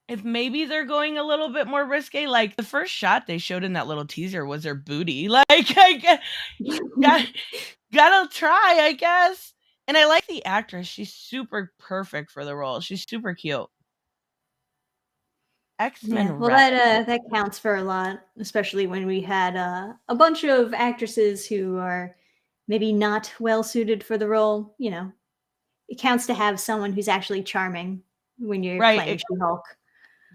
if maybe they're going a little bit more risque. Like, the first shot they showed in that little teaser was her booty. Like, gotta try, I guess. And I like the actress. She's super perfect for the role. She's super cute. X-Men Yeah, well, Red. that counts for a lot, especially when we had a bunch of actresses who are maybe not well suited for the role. You know, it counts to have someone who's actually charming when you're Right. playing She-Hulk.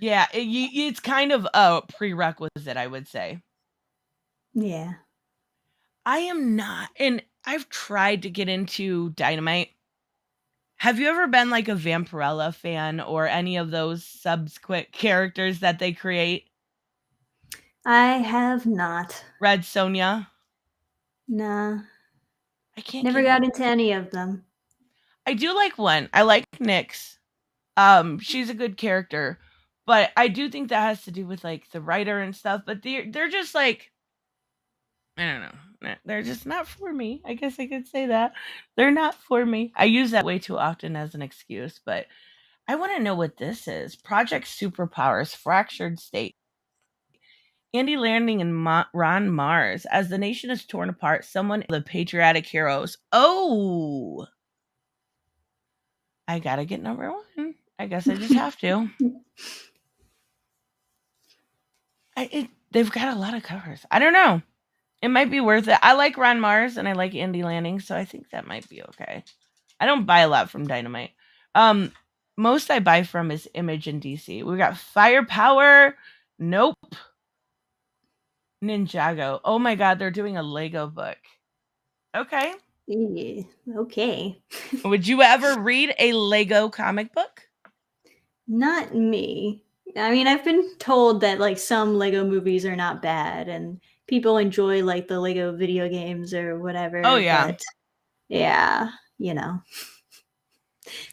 Yeah, it's kind of a prerequisite, I would say. Yeah. I am not, and I've tried to get into Dynamite. Have you ever been like a Vampirella fan or any of those subsequent characters that they create? I have not. Red Sonja? Nah. I can't Never get got into any of them. I do like one. I like Nyx. She's a good character, but I do think that has to do with like the writer and stuff. But they're just like, I don't know. They're just not for me. I guess I could say that. They're not for me. I use that way too often as an excuse, but I want to know what this is. Project Superpowers Fractured State. Andy Landing and Ron Mars. As the nation is torn apart, someone the patriotic heroes. Oh, I gotta get number one. I guess I just have to. They've got a lot of covers. I don't know. It might be worth it. I like Ron Mars and I like Andy Lanning, so I think that might be okay. I don't buy a lot from Dynamite. Most I buy from is Image and DC. We got Firepower. Nope. Ninjago. Oh my god, they're doing a Lego book. Okay. Yeah, okay. Would you ever read a Lego comic book? Not me. I mean, I've been told that like some Lego movies are not bad and people enjoy like the Lego video games or whatever. Oh yeah. But yeah, you know.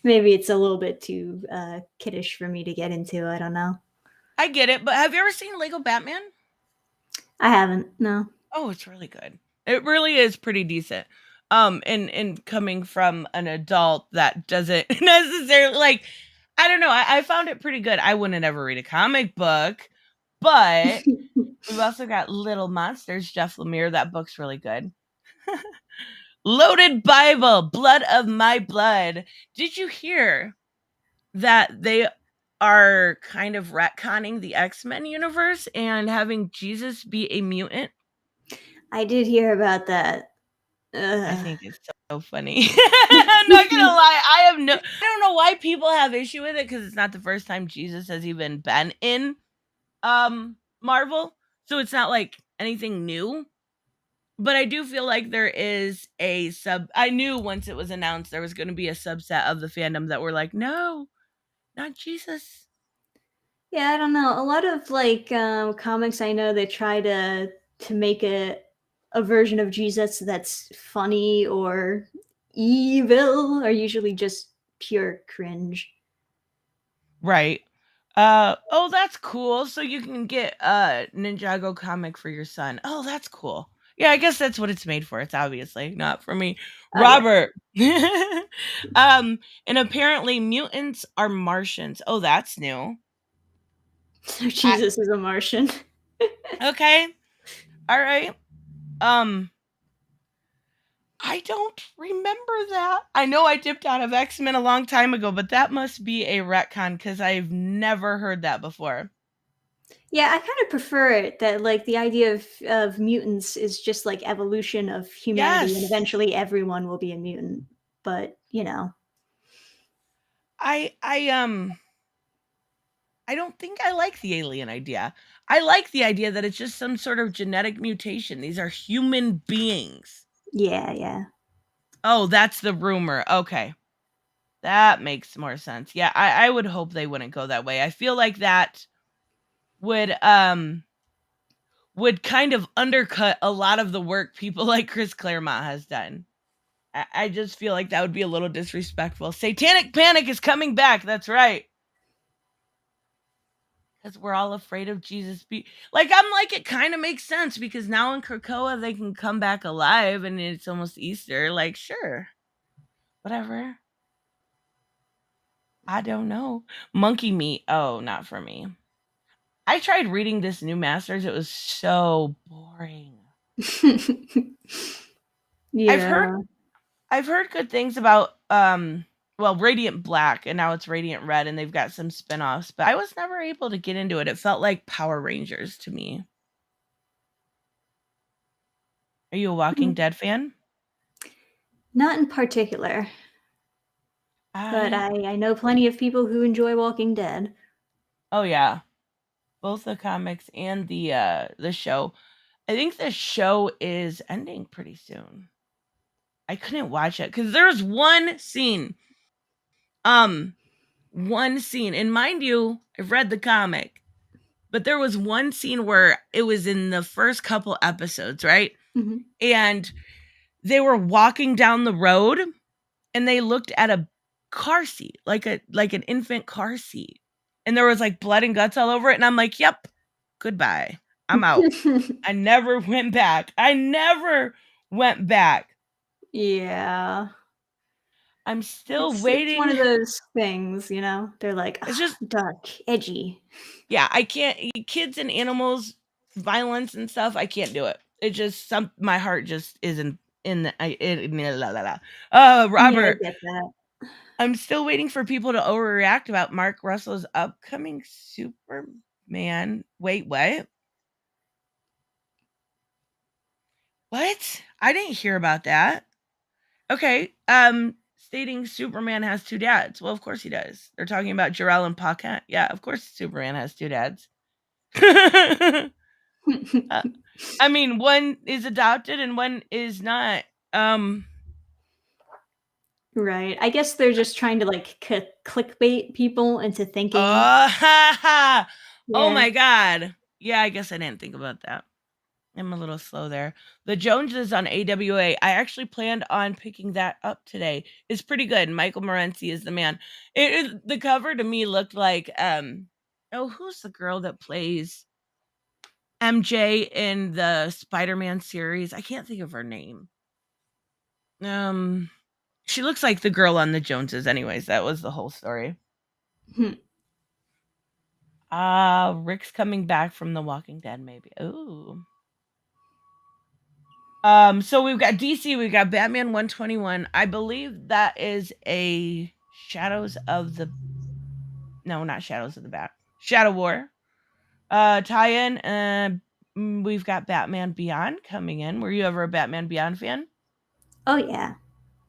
Maybe it's a little bit too kiddish for me to get into. I don't know. I get it, but have you ever seen Lego Batman? I haven't. No. Oh, it's really good. It really is pretty decent. And coming from an adult that doesn't necessarily like, I don't know. I found it pretty good. I wouldn't ever read a comic book, but we've also got Little Monsters, Jeff Lemire. That book's really good. Loaded Bible, Blood of My Blood. Did you hear that they are kind of retconning the X-Men universe and having Jesus be a mutant? I did hear about that. I think it's so funny. I'm not gonna lie. I don't know why people have issue with it, because it's not the first time Jesus has even been in Marvel. So it's not like anything new. But I do feel like there is I knew once it was announced there was gonna be a subset of the fandom that were like, no, not Jesus. Yeah, I don't know. A lot of like comics I know they try to make a version of Jesus that's funny or evil are usually just pure cringe. Right. Oh, that's cool. So you can get a Ninjago comic for your son. Oh, that's cool. Yeah, I guess that's what it's made for. It's obviously not for me. Oh yeah. Robert. And apparently mutants are Martians. Oh, that's new. So I, Jesus is a Martian. okay. All right. Um, I don't remember that. I know I dipped out of X-Men a long time ago, but that must be a retcon because I've never heard that before. Yeah, I kind of prefer it that like the idea of mutants is just like evolution of humanity and Yes. eventually everyone will be a mutant. But, you know. I I don't think I like the alien idea. I like the idea that it's just some sort of genetic mutation. These are human beings. Yeah, yeah. Oh, that's the rumor. Okay. That makes more sense. Yeah, I would hope they wouldn't go that way. I feel like that would kind of undercut a lot of the work people like Chris Claremont has done. I just feel like that would be a little disrespectful. Satanic Panic is coming back. That's right. Because we're all afraid of Jesus. I'm like, it kind of makes sense because now in Krakoa they can come back alive and it's almost Easter. Like, sure, whatever. I don't know. Monkey meat. Oh, not for me. I tried reading this new Masters. It was so boring. I've heard Yeah. I've heard good things about well, Radiant Black and now it's Radiant Red and they've got some spin-offs, but I was never able to get into it. It felt like Power Rangers to me. Are you a Walking Dead fan? Not in particular, but I I know plenty of people who enjoy Walking Dead. Oh yeah, both the comics and the show. I think the show is ending pretty soon. I couldn't watch it cuz there's um one scene and mind you, I've read the comic, but there was one scene where it was in the first couple episodes, right? Mm-hmm. And they were walking down the road and they looked at a car seat, like an infant car seat. And there was like blood and guts all over it and I'm like, "Yep. Goodbye. I'm out." I never went back. I never went back. Yeah. I'm still It's one waiting. of those things, you know. They're like, It's "Ah, just dark, edgy." yeah, I can't kids and animals, violence and stuff, I can't do it. It just my heart just isn't in the la, la, la. Yeah, I Robert, get that. I'm still waiting for people to overreact about Mark Russell's upcoming Superman. Wait, what? What? I didn't hear about that. Okay, stating Superman has two dads. Well, of course he does. They're talking about Jor-El and Pa Kent. Yeah, of course Superman has two dads. Uh, I mean, one is adopted and one is not. Um, Right. I guess they're just trying to like clickbait people into thinking. oh, oh Yeah. my God. Yeah, I guess I didn't think about that. I'm a little slow there. The Joneses on AWA. I actually planned on picking that up today. It's pretty good. Michael Morency is the man. The cover to me looked like oh, who's the girl that plays MJ in the Spider-Man series? I can't think of her name. Um She looks like the girl on the Joneses anyways. That was the whole story. Hmm. Rick's coming back from The Walking Dead maybe. Ooh. So we've got DC, we've got Batman 121. I believe that is a Shadows of the no, not Shadows of the Bat. Shadow War. Tie-in. We've got Batman Beyond coming in. Were you ever a Batman Beyond fan? Oh yeah.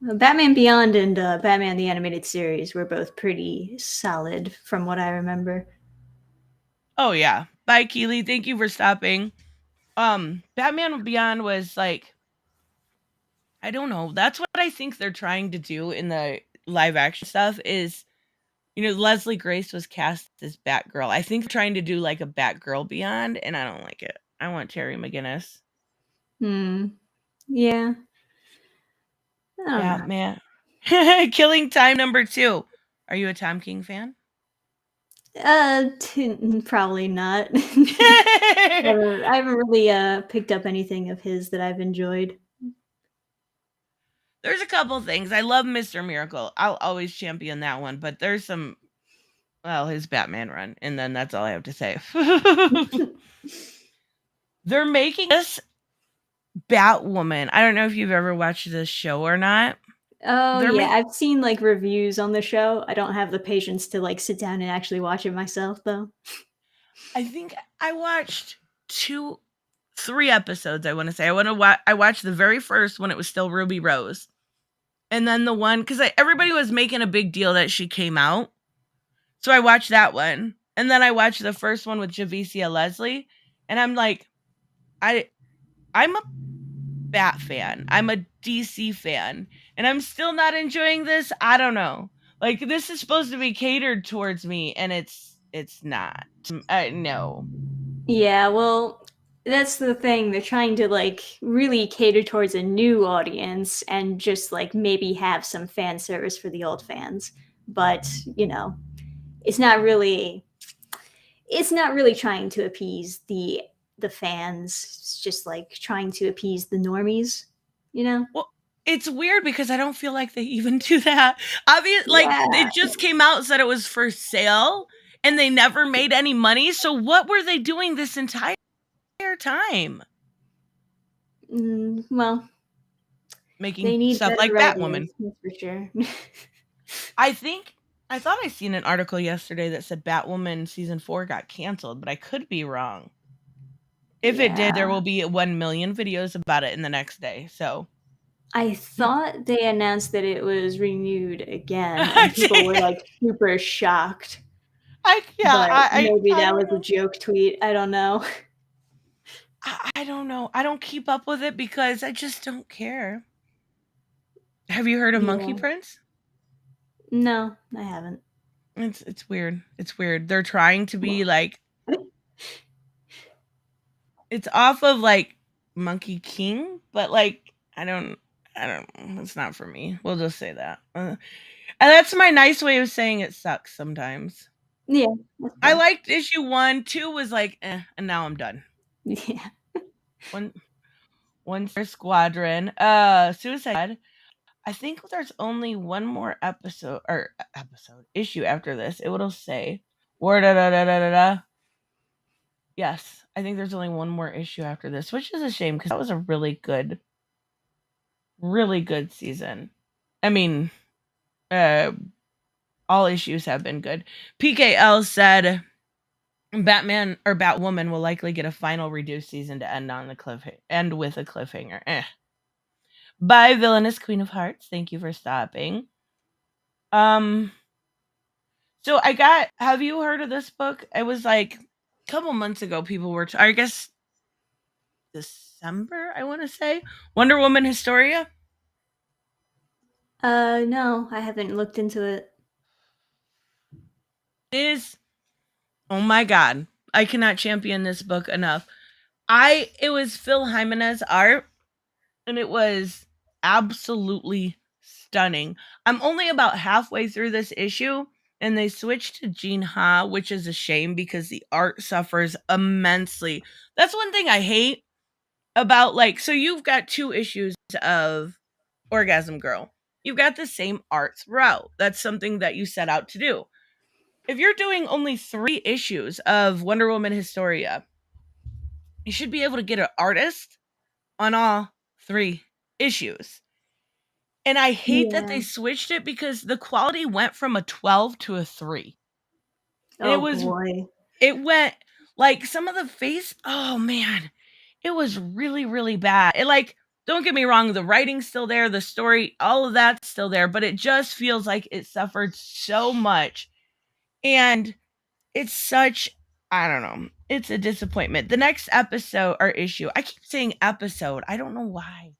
Batman Beyond and Batman the Animated Series were both pretty solid from what I remember. Oh yeah. Bye, Keely. Thank you for stopping. Batman Beyond was like, I don't know. That's what I think they're trying to do in the live action stuff is Leslie Grace was cast as Batgirl. I think they're trying to do like a Batgirl Beyond, and I don't like it. I want Terry McGinnis. Yeah. I don't know. Batman. Killing Time #2. Are you a Tom King fan? Probably not. I haven't really picked up anything of his that I've enjoyed. There's a couple things. I love Mr. Miracle. I'll always champion that one, but there's some his Batman run, and then that's all I have to say. They're making this Batwoman. I don't know if you've ever watched this show or not. Oh, yeah, I've seen, like, reviews on the show. I don't have the patience to, like, sit down and actually watch it myself, though. I think I watched 3 episodes, I wanna say. I watched the very first when it was still Ruby Rose. And then the one, because everybody was making a big deal that she came out. So I watched that one. And then I watched the first one with Javicia Leslie. And I'm like, I'm a Bat fan. I'm a DC fan. And I'm still not enjoying this. I don't know. Like, this is supposed to be catered towards me, and it's not. No. Yeah, well, that's the thing. They're trying to, like, really cater towards a new audience and just, like, maybe have some fan service for the old fans. But, it's not really trying to appease the fans. It's just, like, trying to appease the normies, Well, it's weird because I don't feel like they even do that. Obviously, it just came out and said it was for sale, and they never made any money. So what were they doing this entire time? Well, making they need stuff like Batwoman. That's for sure. I thought I seen an article yesterday that said Batwoman season 4 got canceled, but I could be wrong. If it did, there will be 1 million videos about it in the next day. So I thought they announced that it was renewed again, and people were like super shocked. Maybe that was a joke tweet. I don't know. I don't know. I don't keep up with it because I just don't care. Have you heard of Monkey Prince? No, I haven't. It's weird. It's weird. They're trying to be like, it's off of like Monkey King, but like I don't. It's not for me. We'll just say that. And that's my nice way of saying it sucks sometimes. Yeah. I liked issue 1, 2 was like, and now I'm done. Yeah. One Squadron. Suicide. I think there's only one more issue after this. It'll say Yes, I think there's only one more issue after this, which is a shame because that was a really good season. I mean, all issues have been good. PKL said Batman or Batwoman will likely get a final reduced season to end with a cliffhanger. Bye, Villainous Queen of Hearts. Thank you for stopping. So have you heard of this book? It was like a couple months ago, people were, I guess December, I want to say. Wonder Woman Historia? No, I haven't looked into it. Oh my god, I cannot champion this book enough. It was Phil Jimenez art, and it was absolutely stunning. I'm only about halfway through this issue, and they switched to Jean Ha, which is a shame because the art suffers immensely. That's one thing I hate about, like, so you've got 2 issues of Orgasm Girl. You've got the same art throughout. That's something that you set out to do. If you're doing only 3 issues of Wonder Woman Historia, you should be able to get an artist on all 3 issues. And I hate that they switched it because the quality went from a 12 to a 3. Boy. It went like some of the face. Oh man, it was really, really bad. It, like, don't get me wrong, the writing's still there, the story, all of that's still there, but it just feels like it suffered so much. And it's such, I don't know, it's a disappointment. The next episode or issue, I keep saying episode, I don't know why.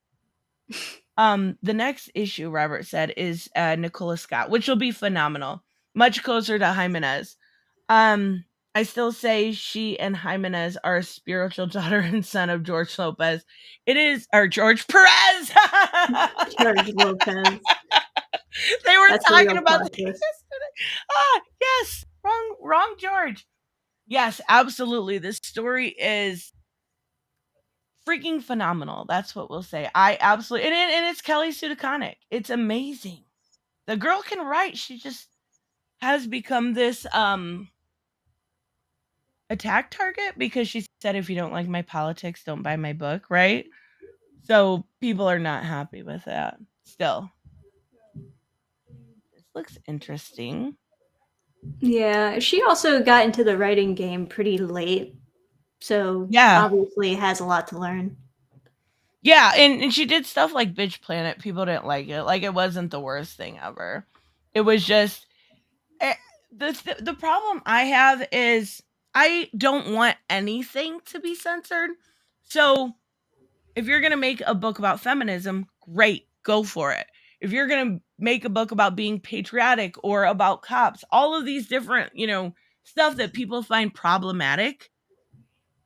The next issue, Robert said, is Nicola Scott, which will be phenomenal. much closer to Jimenez. I still say she and Jimenez are a spiritual daughter and son of George Lopez. It is, or George Perez. George Lopez. They were That's a talking real about plot this twist. yesterday. Yes, wrong George. Yes, absolutely. This story is freaking phenomenal. That's what we'll say. I absolutely, and it's Kelly Sudaconic. It's amazing. The girl can write. She just has become this attack target because she said, if you don't like my politics, don't buy my book, right? So people are not happy with that still. This looks interesting. Yeah, she also got into the writing game pretty late, so Yeah. obviously has a lot to learn. Yeah, and she did stuff like Bitch Planet. People didn't like it. Like, it wasn't the worst thing ever. It was just the problem I have is I don't want anything to be censored. So if you're going to make a book about feminism, great, go for it. If you're going to make a book about being patriotic or about cops, all of these different, stuff that people find problematic,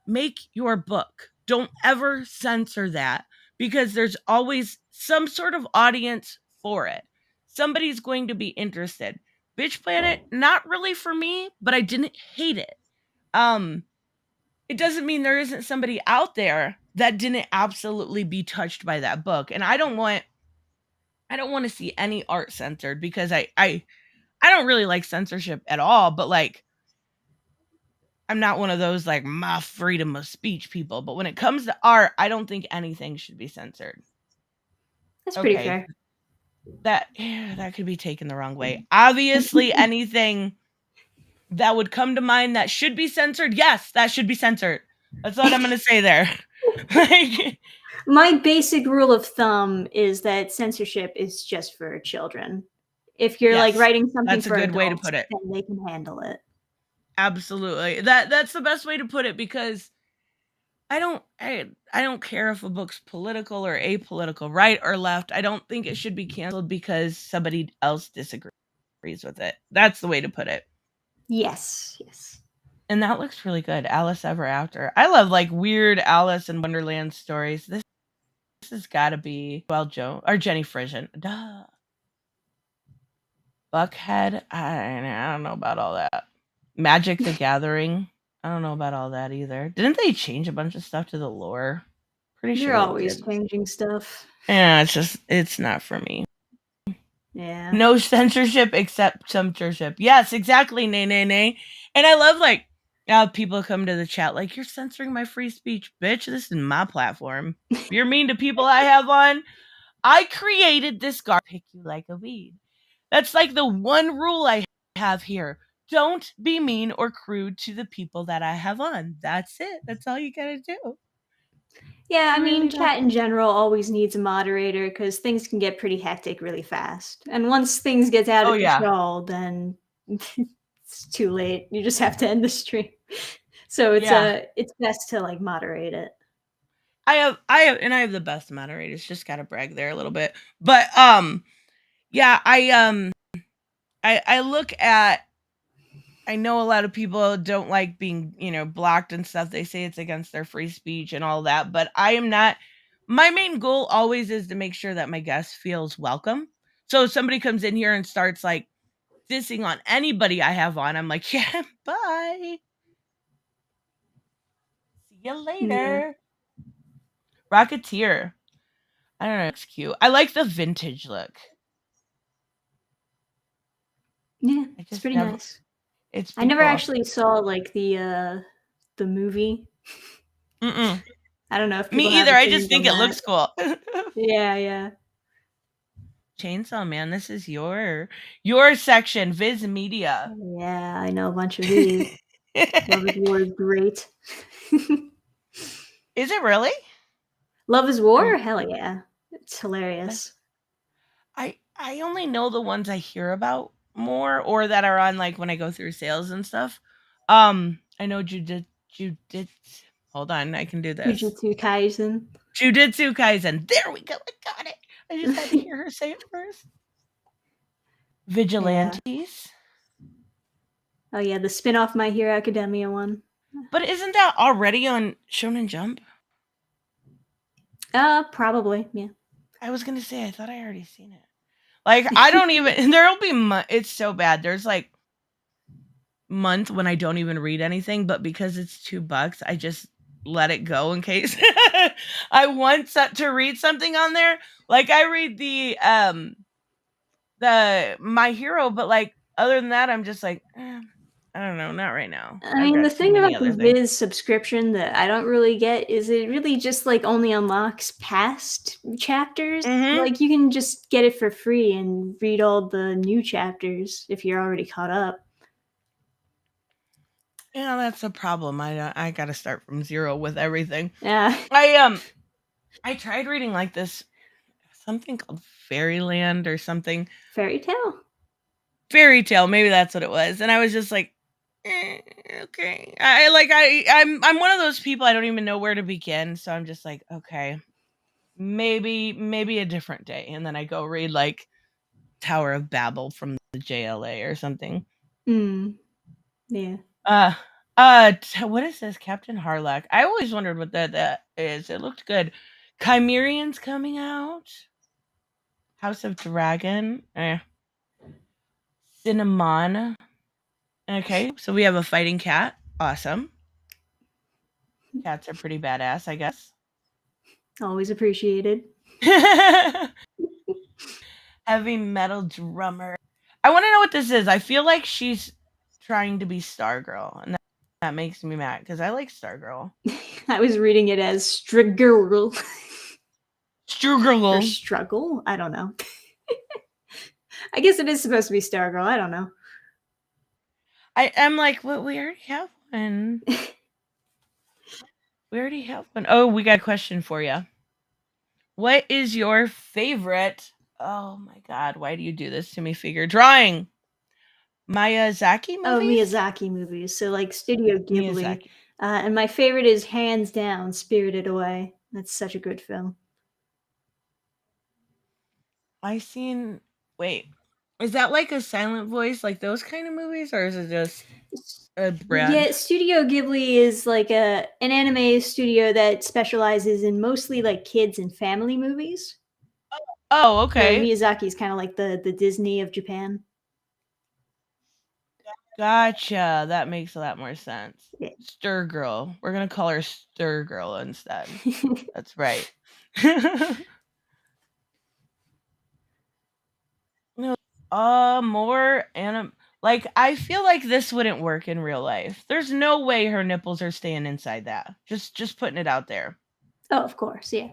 make your book. Don't ever censor that because there's always some sort of audience for it. Somebody's going to be interested. Bitch Planet, not really for me, but I didn't hate it. It doesn't mean there isn't somebody out there that didn't absolutely be touched by that book. And I don't want to see any art censored because I don't really like censorship at all, but like I'm not one of those like my freedom of speech people, but when it comes to art, I don't think anything should be censored. That's pretty fair. That could be taken the wrong way. Obviously, anything that would come to mind that should be censored, yes, that should be censored. That's what I'm going to say there. Like, my basic rule of thumb is that censorship is just for children. If you're like Yes, writing something that's a for good adults, way to put it. then they can handle it. Absolutely. That's the best way to put it because I don't care if a book's political or apolitical, right or left. I don't think it should be canceled because somebody else disagrees with it. That's the way to put it. Yes. And that looks really good. Alice Ever After. I love like weird Alice in Wonderland stories. This has got to be Joe or Jenny Frisian. Duh. Buckhead. I don't know about all that. Magic the Gathering. I don't know about all that either. Didn't they change a bunch of stuff to the lore? Pretty They're sure always did. changing stuff. Yeah, it's not for me. Yeah. No censorship except censorship. Yes, exactly. Nay. And I love like now people come to the chat like, you're censoring my free speech, bitch. This is my platform. If you're mean to people I have on, I created this pick you like a weed. That's like the one rule I have here. Don't be mean or crude to the people that I have on. That's it. That's all you gotta do. Yeah, I mean, Really chat in general always needs a moderator because things can get pretty hectic really fast. And once things get out of control, then it's too late. You just have to end the stream. So it's best to like moderate it. I have the best moderators. Just gotta brag there a little bit. But yeah, I look at. I know a lot of people don't like being, blocked and stuff. They say it's against their free speech and all that, but I am not. My main goal always is to make sure that my guest feels welcome. So if somebody comes in here and starts like dissing on anybody I have on, I'm like, yeah, bye. See you later. Yeah. Rocketeer. I don't know. It's cute. I like the vintage look. Yeah, it's pretty nice. I never actually saw like the movie. Mm-mm. I don't know if me either. I just think it looks cool. Yeah. Chainsaw Man, this is your section, Viz Media. Yeah, I know a bunch of these. Love is War is great. Is it really? Love is War? Hell yeah. It's hilarious. I only know the ones I hear about more or that are on like when I go through sales and stuff. I know Judith. Hold on, I can do this. Jujutsu Kaisen. There we go. I got it. I just had to hear her say it first. Vigilantes. Oh yeah, the spin-off My Hero Academia one. But isn't that already on Shonen Jump? Probably, yeah. I was gonna say I thought I already seen it. Like I don't even. There'll be. It's so bad. There's like month when I don't even read anything, but because it's $2, I just let it go in case I want to read something on there. Like I read the My Hero, but like other than that, I'm just like, I don't know, not right now. I I've mean, the got too thing many about the other things. Viz subscription that I don't really get is it really just like only unlocks past chapters. Mm-hmm. Like you can just get it for free and read all the new chapters if you're already caught up. Yeah, that's a problem. I got to start from zero with everything. Yeah. I tried reading like this something called Fairyland or something. Fairy tale. Fairy tale, maybe that's what it was, and I was just like, okay. I'm one of those people I don't even know where to begin, so I'm just like, okay, maybe a different day, and then I go read like Tower of Babel from the JLA or something. Yeah. What is this? Captain Harlock. I always wondered what that is. It looked good. Chimerians coming out. House of Dragon. Cinnamon. Okay, so we have a fighting cat. Awesome. Cats are pretty badass, I guess. Always appreciated. Heavy metal drummer. I want to know what this is. I feel like she's trying to be Stargirl, and that makes me mad because I like Stargirl. I was reading it as Struggle. Stargirl. Or Struggle? I don't know. I guess it is supposed to be Stargirl. I don't know. I'm like, well, we already have one. We already have one. Oh, we got a question for you. What is your favorite? Oh my God, why do you do this to me? Figure drawing. Miyazaki movies? Oh, Miyazaki movies. So like Studio Ghibli. Miyazaki. And my favorite is hands down Spirited Away. That's such a good film. I seen. Wait, is that like a silent voice, like those kind of movies, or is it just a brand? Yeah, Studio Ghibli is like an anime studio that specializes in mostly like kids and family movies. Oh, So okay. Miyazaki's kind of like the Disney of Japan. Gotcha. That makes a lot more sense. Yeah. Stir Girl. We're gonna call her Stir Girl instead. That's right. No, more anim. Like I feel like this wouldn't work in real life. There's no way her nipples are staying inside that. Just putting it out there. Oh, of course, yeah.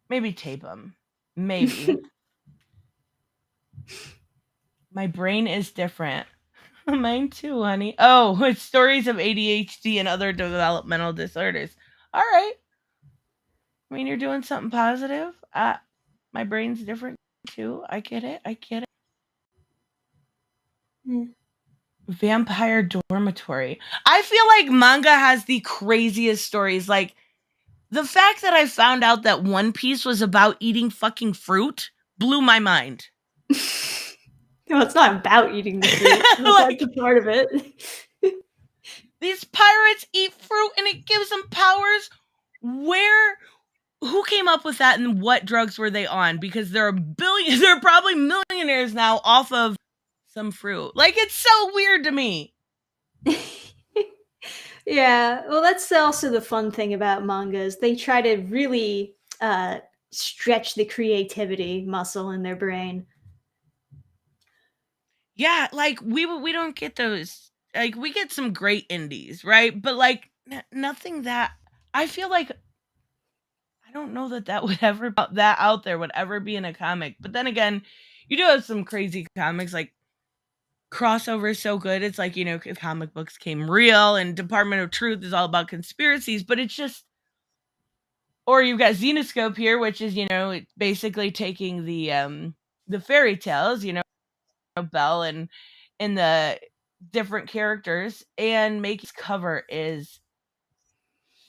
Maybe tape them. Maybe. My brain is different. Mine too, honey. Oh, it's stories of ADHD and other developmental disorders. All right. I mean, you're doing something positive. My brain's different too. I get it. Yeah. Vampire Dormitory. I feel like manga has the craziest stories. Like the fact that I found out that One Piece was about eating fucking fruit blew my mind. No, it's not about eating the fruit. Like, that's a part of it. These pirates eat fruit and it gives them powers. Who came up with that and what drugs were they on? Because they're probably millionaires now off of some fruit. Like it's so weird to me. Yeah, well, that's also the fun thing about mangas. They try to really stretch the creativity muscle in their brain. Yeah, like we don't get those. Like we get some great indies, right? But like nothing that I feel like I don't know that would ever that out there would ever be in a comic. But then again, you do have some crazy comics like crossover is so good. It's like, if comic books came real and Department of Truth is all about conspiracies, but it's just or you've got Xenoscope here, which is, basically taking the fairy tales, Belle and the different characters and making cover is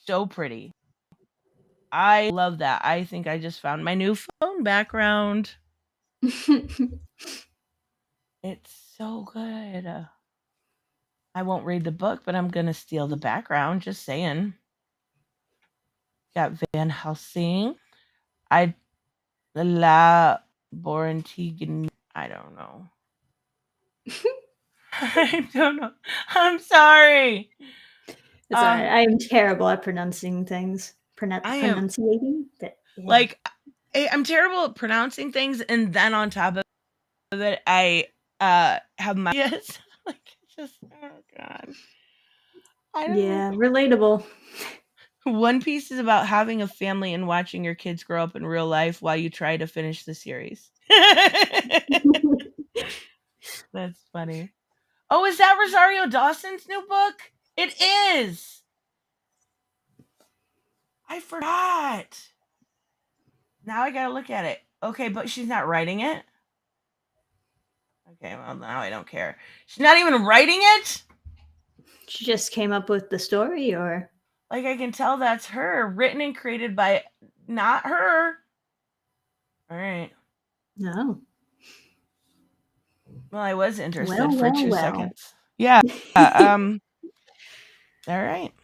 so pretty. I love that. I think I just found my new phone background. It's so good. I won't read the book, but I'm gonna steal the background. Just saying. Got Van Helsing. La Borantigin. I don't know. I don't know. I'm sorry. It's all right. I am terrible at pronouncing things. Pronunciating. But, yeah. Like, I'm terrible at pronouncing things, and then on top of it, I have my ideas. Like, just oh god. Yeah, relatable. One Piece is about having a family and watching your kids grow up in real life while you try to finish the series. That's funny. Oh, is that Rosario Dawson's new book? It is. I forgot. Now I gotta look at it. Okay, but she's not writing it? Okay, well, now I don't care. She's not even writing it? She just came up with the story, or? Like, I can tell that's her. Written and created by not her. All right. No. Well, I was interested for 2 well. seconds. Yeah. All right.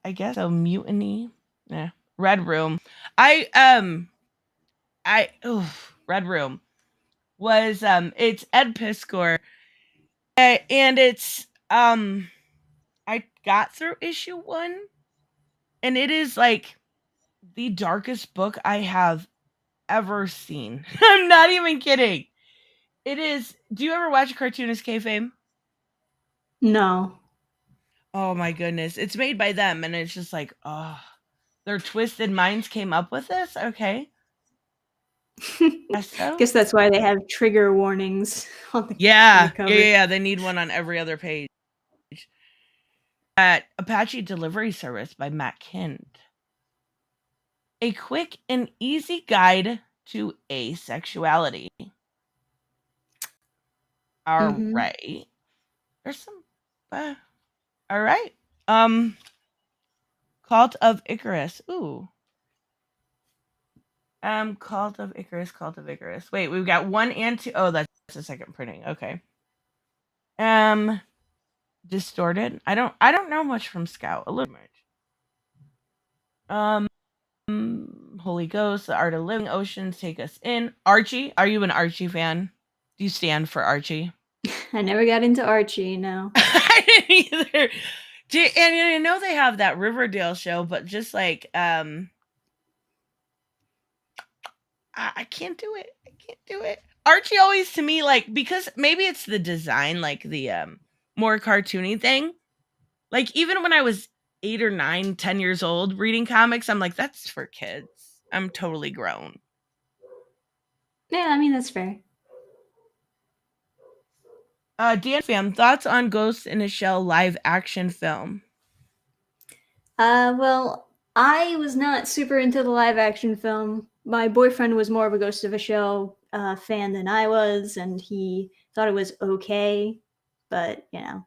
I guess so. Mutiny. Yeah. Red Room. Red Room was it's Ed Piskor, and it's I got through issue 1, and it is like the darkest book I have ever seen. I'm not even kidding. It is. Do you ever watch Cartoonist Kayfabe? No. Oh my goodness. It's made by them, and it's just like, oh, their twisted minds came up with this? Okay. So? Guess that's why they have trigger warnings on the, yeah, on the cover. Yeah. They need one on every other page. Apache Delivery Service by Matt Kind. A quick and easy guide to asexuality. All right. There's some. All right. Cult of Icarus. Ooh. Cult of Icarus. Wait, we've got 1 and 2. Oh, that's the second printing. Okay. Distorted. I don't know much from Scout. A little much. Holy Ghost, The Art of Living, Oceans Take Us In. Archie. Are you an Archie fan? Do you stand for Archie? I never got into Archie, no. I didn't either. And I know they have that Riverdale show, but just like I can't do it. Archie always to me, like, because maybe it's the design, like the more cartoony thing. Like, even when I was 8 or 9, 10 years old reading comics, I'm like, that's for kids. I'm totally grown. Yeah, I mean, that's fair. Dannphan, thoughts on Ghost in a Shell live action film? Well, I was not super into the live action film. My boyfriend was more of a Ghost of a Shell fan than I was, and he thought it was okay, but, meh.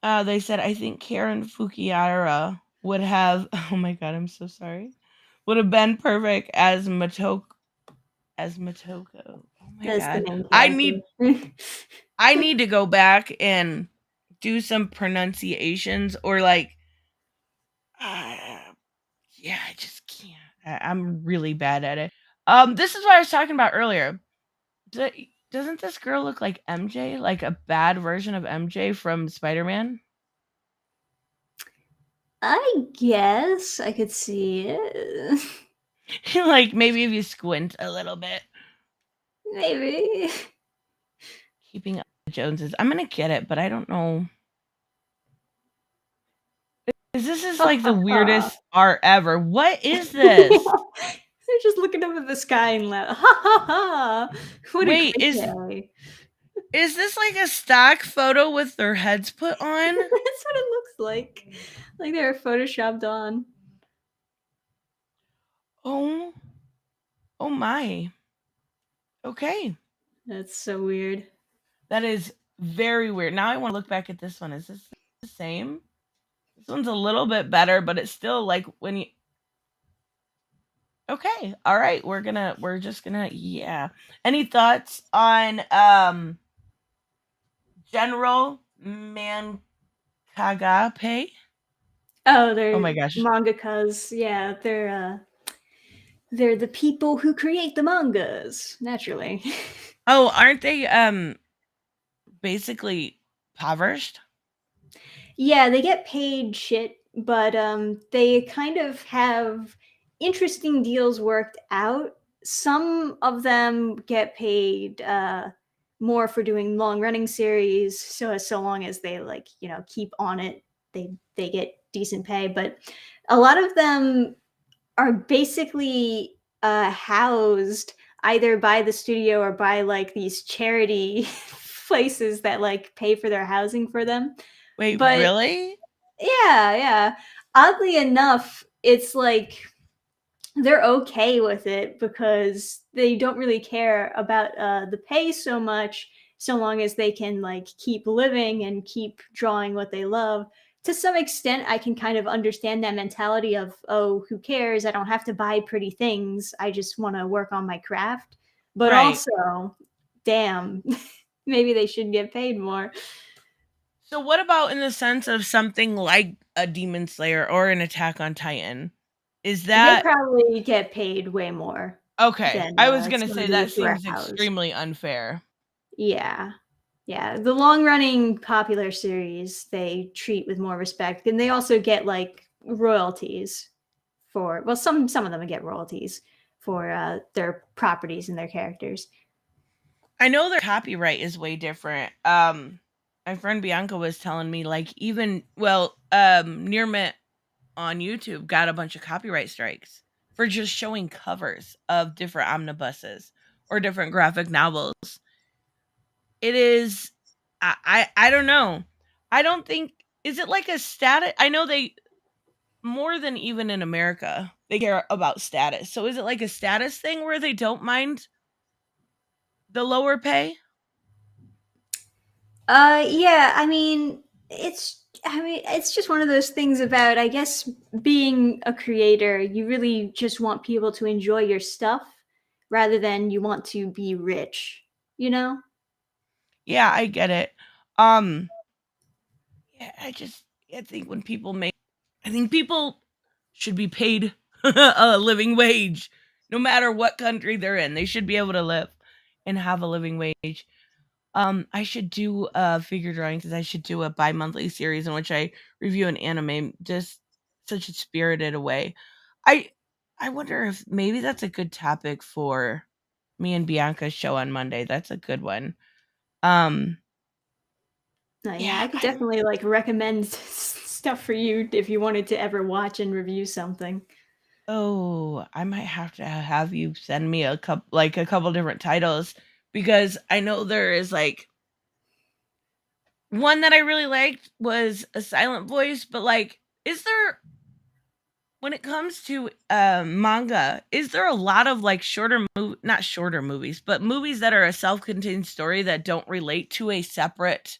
They said, I think Karen Fukuhara would have, oh my god, I'm so sorry, would have been perfect as Motoko. Oh my That's god. the main I need to go back and do some pronunciations, or like, yeah, I just can't. I'm really bad at it. This is what I was talking about earlier. Doesn't this girl look like MJ? Like a bad version of MJ from Spider-Man? I guess I could see it. Like, maybe if you squint a little bit. Maybe. Keeping Up with the Joneses. I'm gonna get it, but I don't know. This is like the weirdest art ever. What is this? They're just looking up at the sky and laugh. Ha ha ha! What Wait, a day. Is this like a stock photo with their heads put on? That's what it looks like. Like they're photoshopped on. Oh my. Okay. That's so weird. That is very weird. Now I want to look back at this one. Is this the same? This one's a little bit better, but it's still like when you. Okay. All right. We're just gonna. Yeah. Any thoughts on General Mankagape. Oh, Oh they're my gosh. mangakas. Yeah, they're the people who create the mangas, naturally. Oh, aren't they basically impoverished? Yeah, they get paid shit, but they kind of have interesting deals worked out. Some of them get paid more for doing long running series, so long as they like, keep on it, they get decent pay, but a lot of them are basically housed either by the studio or by like these charity places that like pay for their housing for them. Wait, But really? yeah, yeah. Oddly enough, it's like they're okay with it because they don't really care about the pay so much, so long as they can like keep living and keep drawing what they love. To some extent, I can kind of understand that mentality of, oh, who cares? I don't have to buy pretty things. I just want to work on my craft. But Right. also, damn, maybe they should get paid more. So what about in the sense of something like a Demon Slayer or an Attack on Titan? Is They that probably get paid way more okay? than I was gonna some of say that these who are seems housed. extremely unfair. Yeah. Yeah. The long running popular series they treat with more respect. And they also get like royalties for, well, some of them get royalties for their properties and their characters. I know their copyright is way different. My friend Bianca was telling me like even Near Mint on YouTube got a bunch of copyright strikes for just showing covers of different omnibuses or different graphic novels. It is I don't know. I don't think is it like a status I know they more than even in America, they care about status. So is it like a status thing where they don't mind the lower pay? Yeah, it's just one of those things about, I guess, being a creator, you really just want people to enjoy your stuff rather than you want to be rich, you know? Yeah, I get it. Um yeah, I think when people make I think people should be paid a living wage no matter what country they're in. They should be able to live and have a living wage. I should do figure drawings because I should do a bi-monthly series in which I review an anime just such a spirited way. I I wonder if maybe that's a good topic for me and Bianca's show on Monday. That's a good one. Um Yeah, yeah, I could definitely like recommend stuff for you if you wanted to ever watch and review something. I might have to have you send me a couple different titles because I know there is like one that I really liked was A Silent Voice, but like is there when it comes to manga, is there a lot of like not shorter movies, but movies that are a self-contained story that don't relate to a separate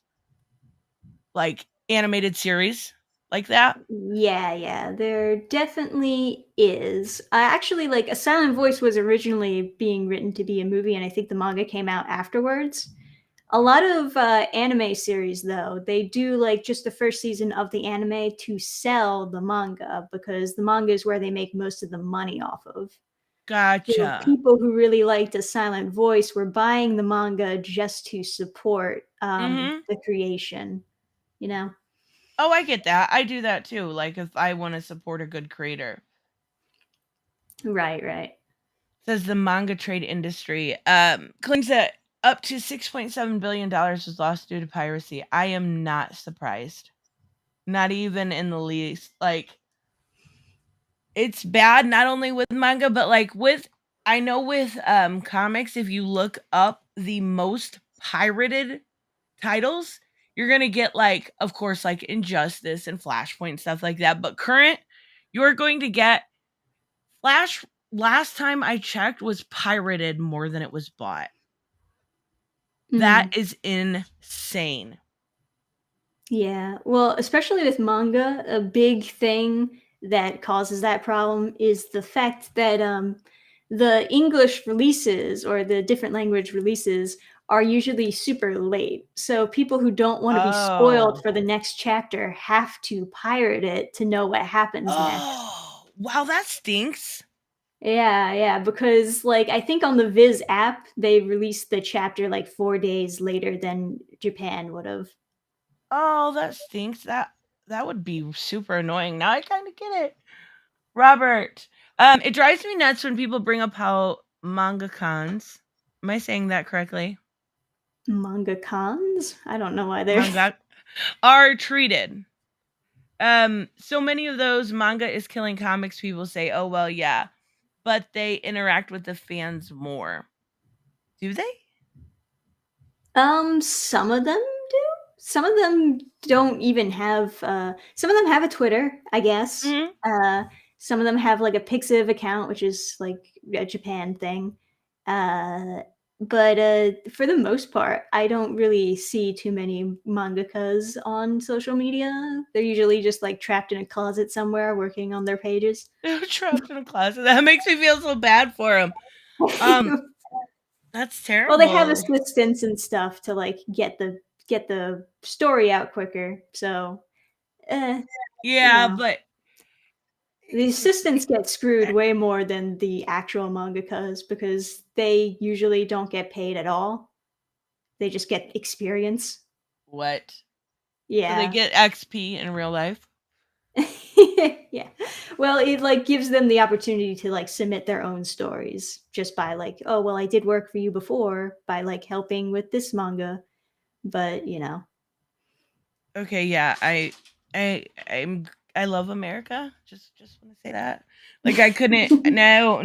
like animated series like that? Yeah, yeah, there definitely is. Actually, like A Silent Voice was originally being written to be a movie, and I think the manga came out afterwards. A lot of anime series, though, they do like just the first season of the anime to sell the manga because the manga is where they make most of the money off of. So Gotcha. people who really liked A Silent Voice were buying the manga just to support Mhm. the creation, you know? Oh, I get that. I do that too. Like if I want to support a good creator. Right, right. Says the manga trade industry claims that up to $6.7 billion was lost due to piracy. I am not surprised. Not even in the least. Like it's bad not only with manga but like with I know with comics if you look up the most pirated titles, you're going to get like of course like Injustice and Flashpoint stuff like that, but current you're going to get Flash last time I checked was pirated more than it was bought. That Mm. is insane. Yeah. Well, especially with manga, a big thing that causes that problem is the fact that the English releases or the different language releases are usually super late. So people who don't want to be spoiled for the next chapter have to pirate it to know what happens next. Oh, wow, that stinks. Yeah, because like I think on the Viz app they released the chapter like 4 days later than Japan would have. Oh, that stinks. That would be super annoying. Now I kind of get it. Robert, it drives me nuts when people bring up how manga cons. Am I saying that correctly? Manga cons? I don't know why they're Manga are treated. So many of those manga is killing comics people say, "Oh well, yeah," but they interact with the fans more. Do they? Some of them do. Some of them don't even have some of them have a Twitter, I guess. Mhm. Some of them have like a Pixiv account, which is like a Japan thing. But for the most part, I don't really see too many mangakas on social media. They're usually just like trapped in a closet somewhere working on their pages. They're trapped in a closet. That makes me feel so bad for them. That's Well, they have terrible. assistants and stuff to like get the story out quicker. So, you Yeah, know, but the assistants get screwed way more than the actual mangakas because they usually don't get paid at all. They just get experience. what? So they Yeah. get XP in real life. Yeah. Well, it like gives them the opportunity to like submit their own stories just by like, oh, well, I did work for you before by like helping with this manga, but Okay, yeah, I love America. Just want to say that. Like I couldn't. No,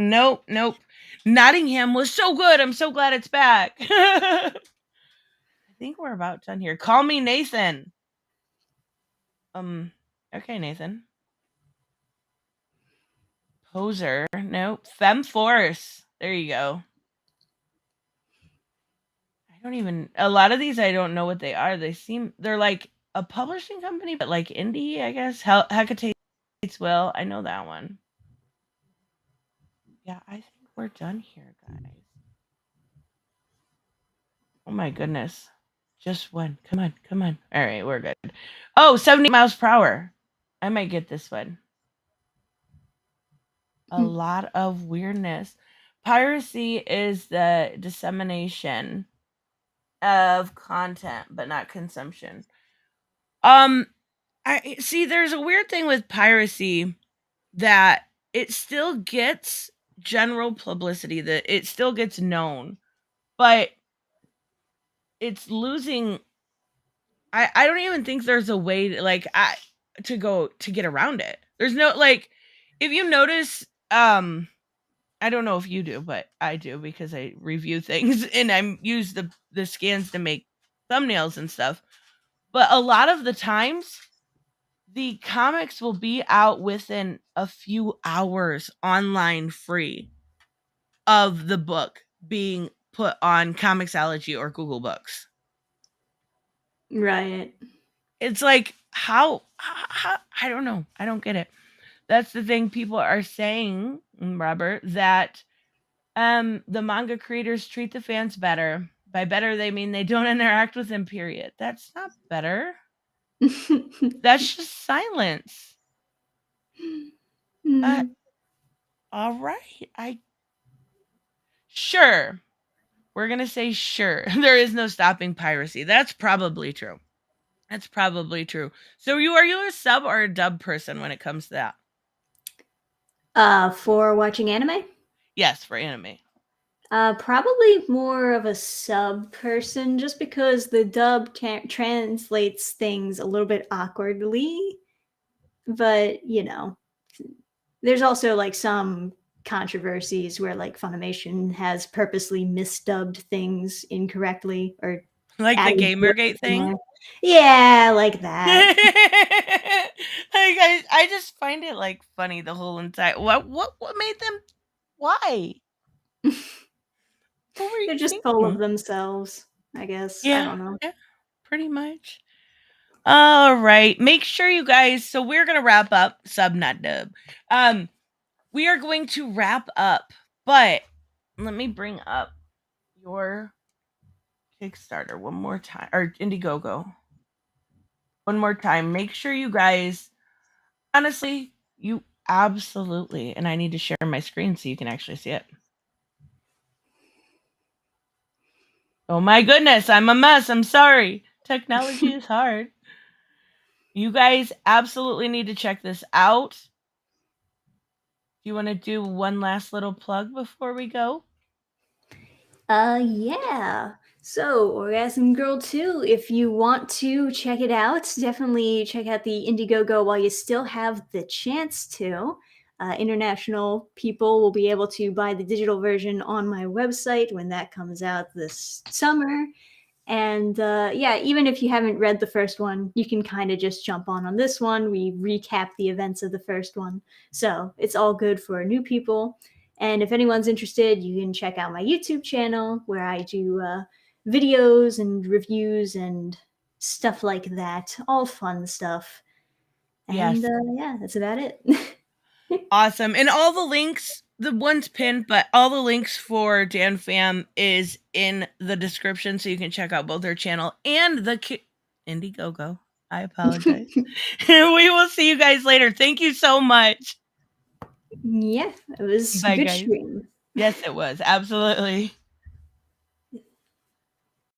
nope. Nottingham was so good. I'm so glad it's back. I think we're about done here. Call me Nathan. Um. Okay, Nathan. Poser. Nope. Femforce. There you go. I don't even. A lot of these I don't know what they are. They're like a publishing company, but like indie, I guess. Hecatates Will. I know that one. Yeah, I think we're done here, guys. Oh my goodness. Just one. Come on. All right, we're good. Oh, 70 miles per hour. I might get this one. A lot of weirdness. Piracy is the dissemination of content, but not consumption. I see there's a weird thing with piracy that it still gets general publicity, that it still gets known, but it's losing. I don't even think there's a way to, like, to get around it. There's no, like, if you notice, I don't know if you do, but I do because I review things and I use the scans to make thumbnails and stuff. But a lot of the times, the comics will be out within a few hours online free of the book being put on Comixology or Google Books. Right. It's like how I don't know. I don't get it. That's the thing people are saying, Robert, that the manga creators treat the fans better. By better they mean they don't interact with them, period. That's not better. That's just silence. Mm. All right. Sure. We're going to say sure. There is no stopping piracy. That's probably true. That's probably true. So are you a sub or a dub person when it comes to that? For watching anime? Yes, for anime. Probably more of a sub person, just because the dub translates things a little bit awkwardly. But there's also like some controversies where like Funimation has purposely misdubbed things incorrectly or Like the added words Gamergate in thing? there. Yeah, like that. I just find it like funny the whole entire what made them why? What were you They're just full of thinking? themselves, I guess. I Yeah, don't know. yeah, pretty much. All right. Make sure you guys, so we're gonna wrap up sub not dub. We are going to wrap up, but let me bring up your Kickstarter one more time, or Indiegogo one more time. Make sure you guys, honestly, you absolutely, and I need to share my screen so you can actually see it. Oh my goodness, I'm a mess. I'm sorry. Technology is hard. You guys absolutely need to check this out. Do you want to do one last little plug before we go? Yeah. So, Orgasm Girl 2, if you want to check it out, definitely check out the Indiegogo while you still have the chance to. International people will be able to buy the digital version on my website when that comes out this summer. And yeah, even if you haven't read the first one, you can kind of just jump on this one. We recap the events of the first one. So it's all good for new people. And if anyone's interested, you can check out my YouTube channel where I do videos and reviews and stuff like that. All fun stuff. And Yes. yeah, that's about it. Awesome. And all the links, the one's pinned, but all the links for Dannphan is in the description, so you can check out both their channel and the Indiegogo. I apologize. We will see you guys later. Thank you so much. Yeah, it was Bye, good guys. stream. Yes, it was. Absolutely.